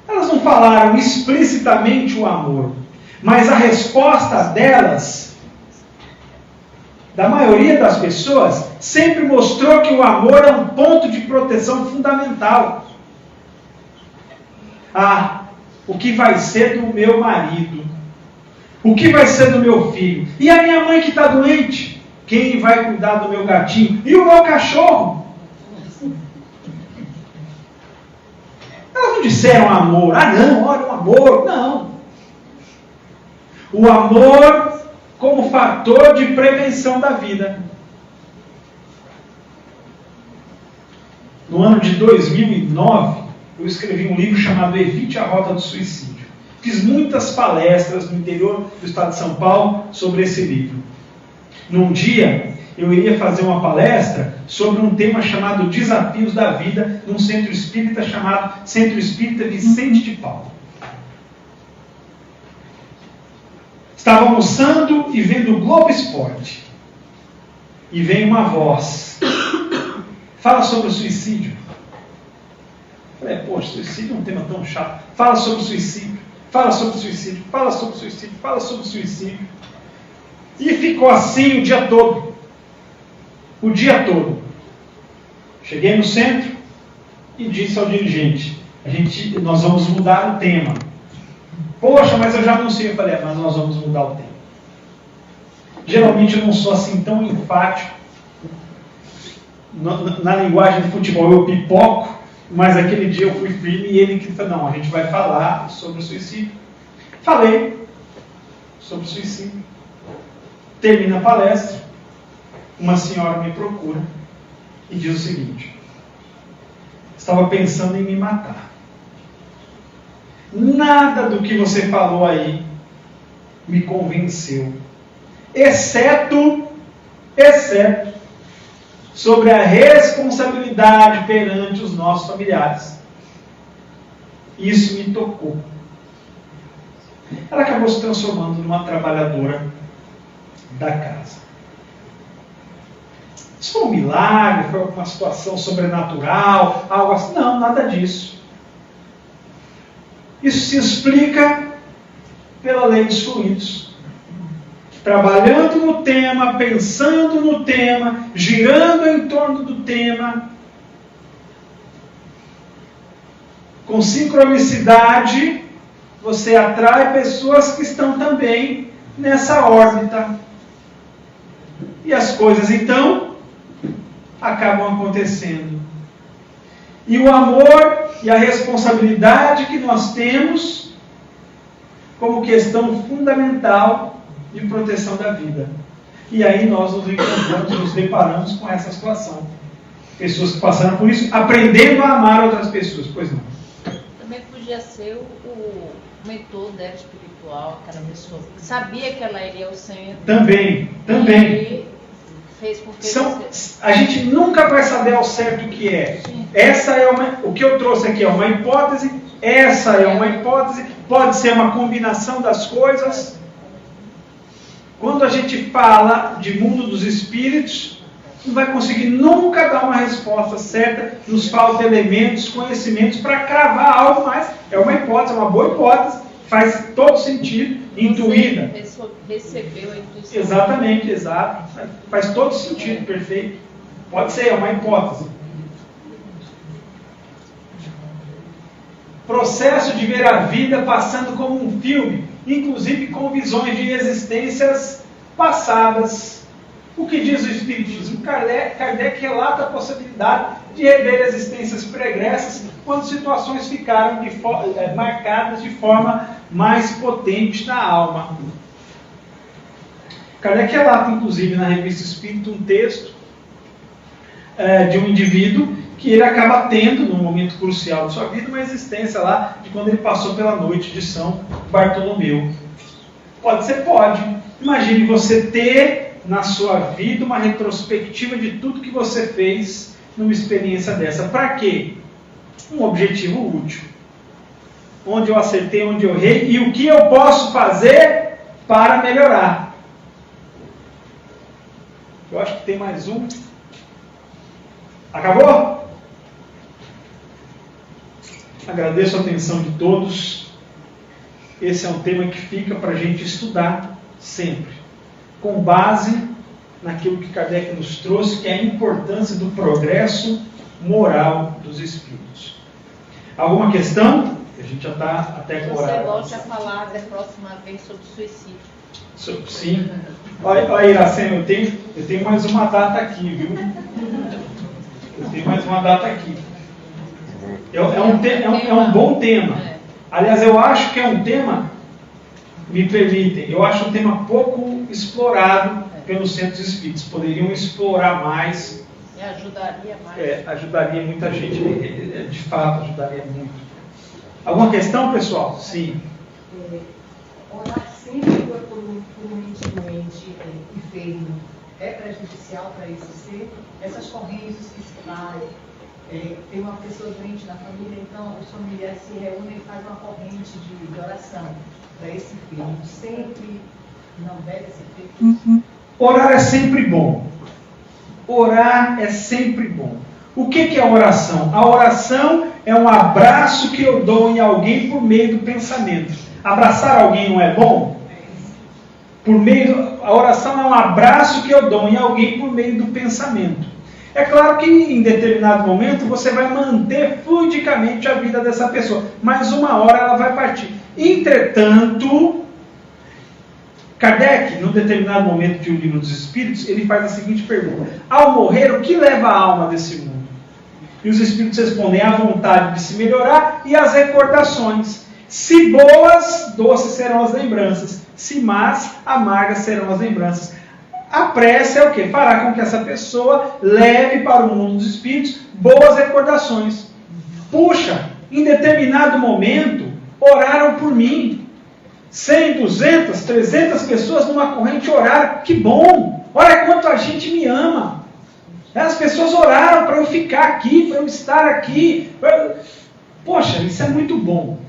Elas não falaram explicitamente o amor, mas a resposta delas, da maioria das pessoas, sempre mostrou que o amor é um ponto de proteção fundamental. O que vai ser do meu marido? O que vai ser do meu filho? E a minha mãe que está doente? Quem vai cuidar do meu gatinho? E o meu cachorro? Elas não disseram amor. Não, olha o amor. Não. O amor como fator de prevenção da vida. No ano de 2009, eu escrevi um livro chamado Evite a Rota do Suicídio. Fiz muitas palestras no interior do estado de São Paulo sobre esse livro. Num dia, eu iria fazer uma palestra sobre um tema chamado Desafios da Vida, num centro espírita chamado Centro Espírita Vicente de Paulo. Estava almoçando e vendo o Globo Esporte. E vem uma voz. Fala sobre o suicídio. Falei, poxa, suicídio é um tema tão chato. Fala sobre o suicídio. fala sobre suicídio, fala sobre suicídio, fala sobre suicídio. E ficou assim o dia todo. O dia todo. Cheguei no centro e disse ao dirigente, nós vamos mudar o tema. Poxa, mas eu já anunciei. Eu falei, mas nós vamos mudar o tema. Geralmente eu não sou assim tão enfático. Na linguagem do futebol eu pipoco, mas aquele dia eu fui firme e ele que falou, não, a gente vai falar sobre o suicídio. Falei sobre o suicídio. Termina a palestra, uma senhora me procura e diz o seguinte, estava pensando em me matar. Nada do que você falou aí me convenceu, exceto sobre a responsabilidade perante os nossos familiares. Isso me tocou. Ela acabou se transformando numa trabalhadora da casa. Isso foi um milagre? Foi uma situação sobrenatural? Algo assim? Não, nada disso. Isso se explica pela lei dos fluidos. Trabalhando no tema, pensando no tema, girando em torno do tema, com sincronicidade, você atrai pessoas que estão também nessa órbita. E as coisas, então, acabam acontecendo. E o amor e a responsabilidade que nós temos como questão fundamental de proteção da vida. E aí nós nos encontramos, nos deparamos com essa situação. Pessoas que passaram por isso, aprendendo a amar outras pessoas. Pois não. Também podia ser o mentor dela espiritual, aquela pessoa que sabia que ela iria ao centro. Também. E fez com que A gente nunca vai saber ao certo o que é. Sim. Essa é o que eu trouxe aqui é uma hipótese, essa é uma hipótese, pode ser uma combinação das coisas. Quando a gente fala de mundo dos espíritos, não vai conseguir nunca dar uma resposta certa, nos falta elementos, conhecimentos para cravar algo mais. É uma hipótese, é uma boa hipótese, faz todo sentido, intuída. Recebeu a intuição. Exatamente, exato. Faz todo sentido, perfeito. Pode ser, é uma hipótese. Processo de ver a vida passando como um filme, inclusive com visões de existências passadas. O que diz o Espiritismo? Kardec relata a possibilidade de rever existências pregressas quando situações ficaram marcadas de forma mais potente na alma. Kardec relata, inclusive, na Revista Espírita, um texto de um indivíduo que ele acaba tendo, num momento crucial de sua vida, uma existência lá de quando ele passou pela noite de São Bartolomeu. Pode ser? Pode. Imagine você ter na sua vida uma retrospectiva de tudo que você fez numa experiência dessa. Para quê? Um objetivo útil. Onde eu acertei, onde eu errei e o que eu posso fazer para melhorar. Eu acho que tem mais um. Acabou? Agradeço a atenção de todos. Esse é um tema que fica para a gente estudar sempre, com base naquilo que Kardec nos trouxe, que é a importância do progresso moral dos espíritos. Alguma questão? A gente já está até com o horário. Você volte a falar da próxima vez sobre suicídio. Sim. Olha, Iracema, eu tenho mais uma data aqui, viu? Eu tenho mais uma data aqui. É um bom tema. Aliás, eu acho que é um tema, me permitem, eu acho um tema pouco explorado pelos centros espíritas. Poderiam explorar mais. E ajudaria mais. Ajudaria muita gente, de fato, ajudaria muito. Alguma questão, pessoal? Sim. Orar sempre por um ente doente e enfermo é prejudicial para esse ser? Essas correntes que se vai, tem uma pessoa doente na família, então os familiares se reúnem e fazem uma corrente de oração para esse enfermo. Sempre não deve ser feito. Orar é sempre bom. Orar é sempre bom. O que é a oração? A oração é um abraço que eu dou em alguém por meio do pensamento. Abraçar alguém não é bom? A oração é um abraço que eu dou em alguém por meio do pensamento. É claro que em determinado momento você vai manter fluidicamente a vida dessa pessoa, mas uma hora ela vai partir. Entretanto, Kardec, num determinado momento de O Livro dos Espíritos, ele faz a seguinte pergunta: ao morrer, o que leva a alma desse mundo? E os Espíritos respondem: a vontade de se melhorar e as recordações. Se boas, doces serão as lembranças. Se más, amargas serão as lembranças. A prece é o quê? Fará com que essa pessoa leve para o mundo dos espíritos boas recordações. Puxa, em determinado momento, oraram por mim. 100, 200, 300 pessoas numa corrente oraram. Que bom! Olha quanto a gente me ama. As pessoas oraram para eu ficar aqui, para eu estar aqui. Poxa, isso é muito bom.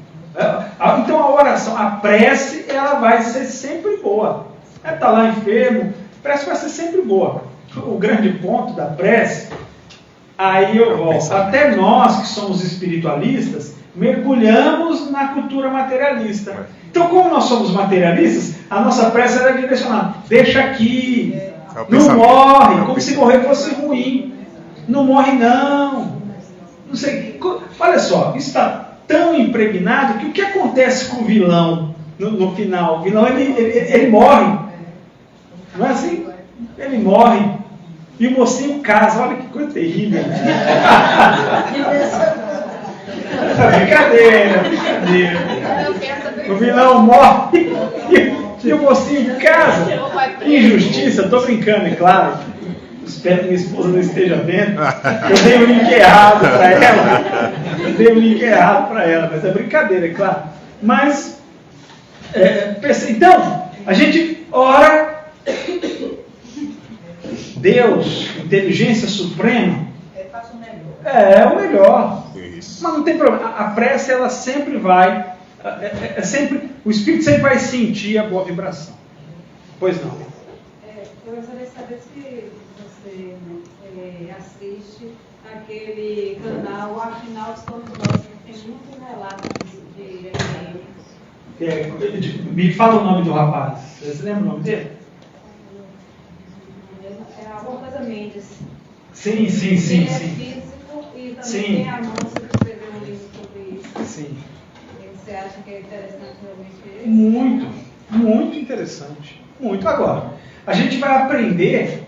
Então a oração, a prece, ela vai ser sempre boa. Está lá enfermo, a prece vai ser sempre boa. O grande ponto da prece, aí eu volto. Até nós que somos espiritualistas, mergulhamos na cultura materialista. Então, como nós somos materialistas, a nossa prece era direcionada. Deixa aqui, não morre, como se morrer fosse ruim. Não morre não. Não sei. Olha só, isso está tão impregnado que o que acontece com o vilão no final? O vilão ele morre. Não é assim? Ele morre. E o mocinho casa. Olha que coisa terrível. Brincadeira. O vilão morre e o mocinho casa. Injustiça, estou brincando, é claro. Espero que minha esposa não esteja vendo. Eu dei um link errado para ela. Mas é brincadeira, é claro. Mas, então, a gente ora. Deus, inteligência suprema, é o melhor. Isso. Mas não tem problema. A prece, ela sempre vai. O espírito sempre vai sentir a boa vibração. Pois não. Eu gostaria de saber se você assiste aquele canal Afinal de Todos Nós, que tem muitos relatos de me fala o nome do rapaz. Você lembra o nome dele? É alguma coisa Mendes. Sim. Ele é físico e também tem a moça que escreveu um livro sobre isso. Sim. Você acha que é interessante realmente ele? Muito interessante. Muito. Agora, a gente vai aprender,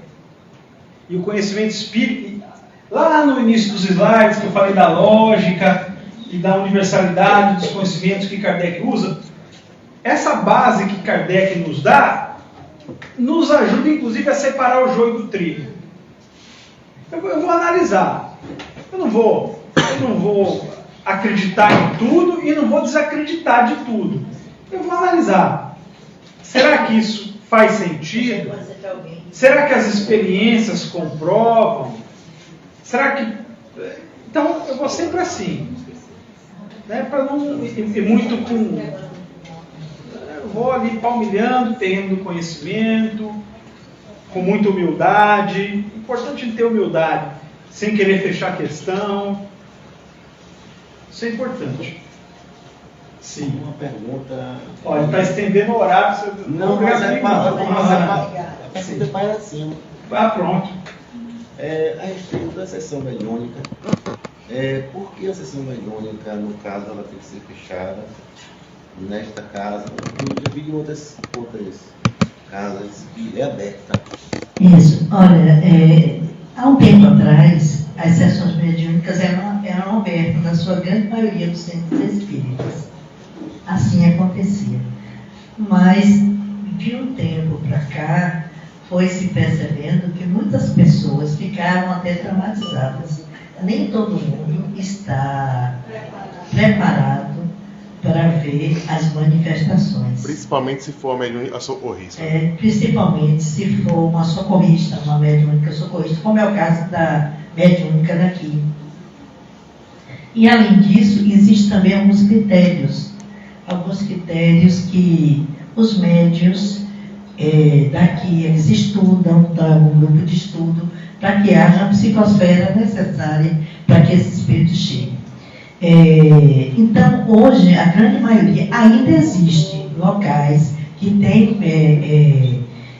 e o conhecimento espírita, lá no início dos slides, que eu falei da lógica e da universalidade dos conhecimentos que Kardec usa, essa base que Kardec nos dá, nos ajuda inclusive a separar o joio do trigo. Eu vou analisar. Eu não vou acreditar em tudo e não vou desacreditar de tudo. Eu vou analisar. Será que isso faz sentido? Será que as experiências comprovam? Será que... Então, eu vou sempre assim. Né? Para não ir muito com... Eu vou ali palmilhando o terreno do conhecimento, com muita humildade. Importante ter humildade, sem querer fechar a questão. Isso é importante. Sim. Uma pergunta. Olha, está estendendo o horário. Não, mas é para se para assim. Ah, pronto. A respeito da sessão mediúnica, por que a sessão mediúnica, no caso, ela tem que ser fechada nesta casa? Eu vi em outras casas que é aberta. Isso. Olha, há um tempo atrás, as sessões mediúnicas eram abertas, na sua grande maioria dos centros espíritas. Assim acontecia. Mas, de um tempo para cá, foi se percebendo que muitas pessoas ficaram até traumatizadas. Nem todo mundo está preparado para ver as manifestações. Principalmente se for a socorrista. Principalmente se for uma socorrista, uma mediúnica socorrista, como é o caso da mediúnica daqui. E além disso, existem também alguns critérios que os médios daqui, eles estudam, dão um grupo de estudo, para que haja a psicosfera necessária para que esse espírito chegue. Então, hoje, a grande maioria, ainda existe locais que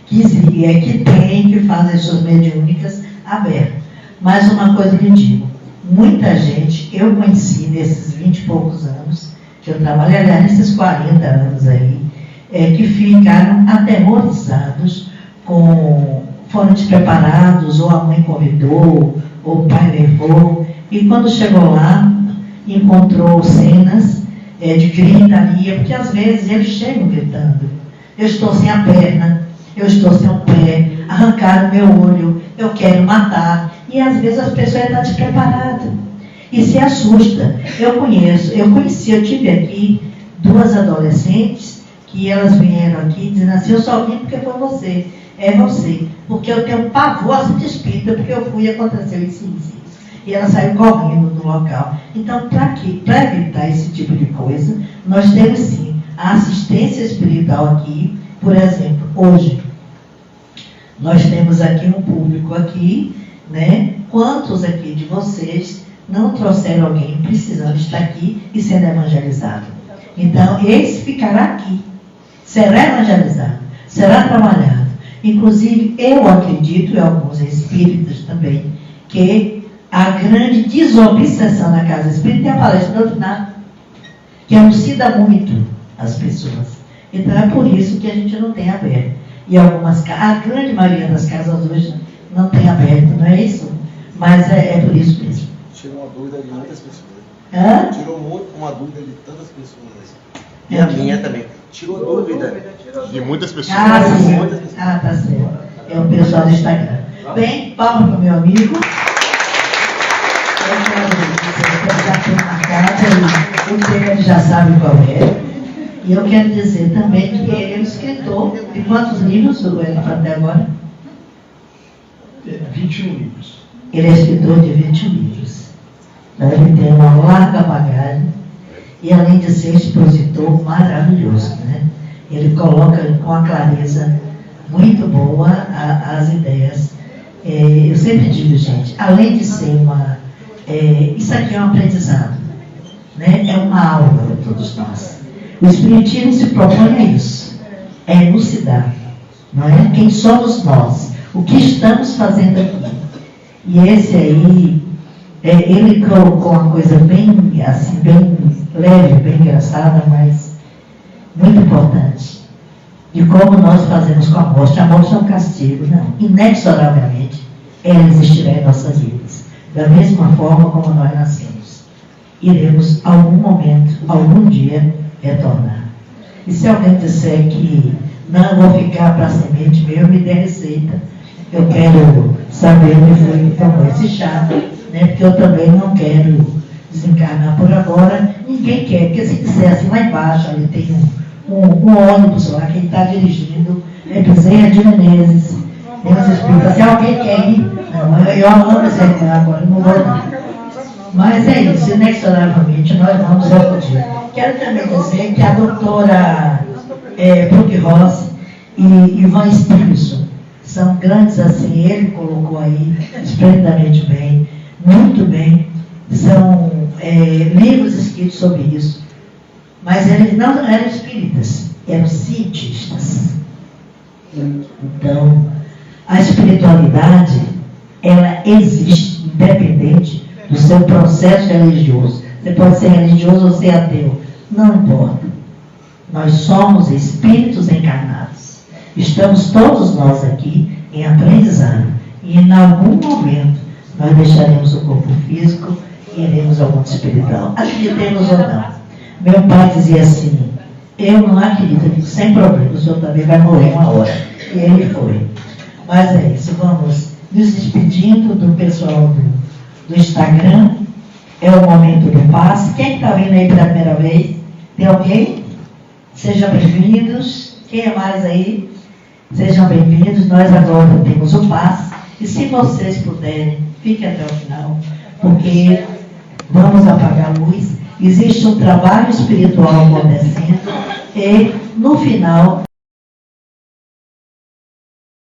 que fazem suas mediúnicas abertas. Mas uma coisa que eu digo, muita gente, eu conheci nesses 20 e poucos anos, que eu trabalhei, aliás, nesses 40 anos aí, que ficaram aterrorizados, foram despreparados, ou a mãe convidou, ou o pai levou, e quando chegou lá, encontrou cenas de gritaria, porque às vezes eles chegam gritando, eu estou sem a perna, eu estou sem o pé, arrancaram meu olho, eu quero matar, e às vezes as pessoas estão despreparadas, e se assusta. Eu tive aqui 2 adolescentes, que elas vieram aqui dizendo assim, eu só vim porque foi você, é você, porque eu tenho pavor de espírita, porque eu fui e aconteceu isso. E ela saiu correndo do local. Então, para evitar esse tipo de coisa, nós temos sim a assistência espiritual aqui. Por exemplo, hoje, nós temos aqui um público aqui, né? Quantos aqui de vocês não trouxeram alguém precisando estar aqui e sendo evangelizado? Então, esse ficará aqui, será evangelizado, será trabalhado. Inclusive, eu acredito, e alguns espíritas também, que a grande desobsessão na casa espírita é a palestra doutrinária, que elucida muito as pessoas. Então, é por isso que a gente não tem aberto. E a grande maioria das casas hoje não tem aberto, não é isso? Mas é por isso mesmo. Tirou uma dúvida de muitas pessoas. Hã? Tirou uma dúvida de tantas pessoas. E a minha também. Tirou dúvida. De muitas pessoas. Ah, sim. Muitas pessoas. Ah, tá certo. É o pessoal do Instagram. Bem, palma para o meu amigo. Eu quero já ter marcado, o tema ele já sabe qual é. E eu quero dizer também que ele é um escritor. De quantos livros ele até agora? 21 livros. Ele é escritor de 21 livros. Ele tem uma larga bagagem e, além de ser expositor maravilhoso, né? Ele coloca com a clareza muito boa as ideias. Eu sempre digo, gente, além de ser isso aqui é um aprendizado, né? É uma aula para todos nós. O Espiritismo se propõe a isso, é elucidar, não é? Quem somos nós, o que estamos fazendo aqui. E esse aí, ele colocou uma coisa bem leve, bem engraçada, mas muito importante, de como nós fazemos com a morte. A morte é um castigo, não. Inexoravelmente, ela existirá em nossas vidas. Da mesma forma como nós nascemos. Iremos, algum momento, algum dia, retornar. E se alguém disser que não, vou ficar para a semente mesmo, me dê receita. Eu quero saber onde foi que tomou esse chá, né? Porque eu também não quero desencarnar por agora. Ninguém quer, porque se disser assim, lá embaixo, ali tem um ônibus lá, quem está dirigindo é Bezerra de Menezes. Deus explica, se alguém quer ir, não, eu amo esse agora, não vou não. Mas é isso, inexoravelmente nós vamos acudir. Quero também dizer que a doutora Brooke Ross e Ivan Stevenson são grandes assim, ele colocou aí esplendidamente bem, muito bem. São livros escritos sobre isso. Mas eles não eram espíritas, eram cientistas. Então, a espiritualidade, ela existe, independente do seu processo religioso. Você pode ser religioso ou ser ateu, não importa. Nós somos espíritos encarnados. Estamos todos nós aqui em aprendizado. E em algum momento nós deixaremos o corpo físico e iremos ao mundo espiritual. Acreditemos ou não. Meu pai dizia assim, eu não acredito, eu digo, sem problema, o senhor também vai morrer uma hora. E ele foi. Mas é isso, vamos nos despedindo do pessoal do Instagram. É o momento do passe. Quem está vindo aí pela primeira vez? Tem alguém? Sejam bem-vindos. Quem é mais aí? Sejam bem-vindos. Nós agora temos o passe. E se vocês puderem, fiquem até o final, porque vamos apagar a luz. Existe um trabalho espiritual acontecendo e, no final,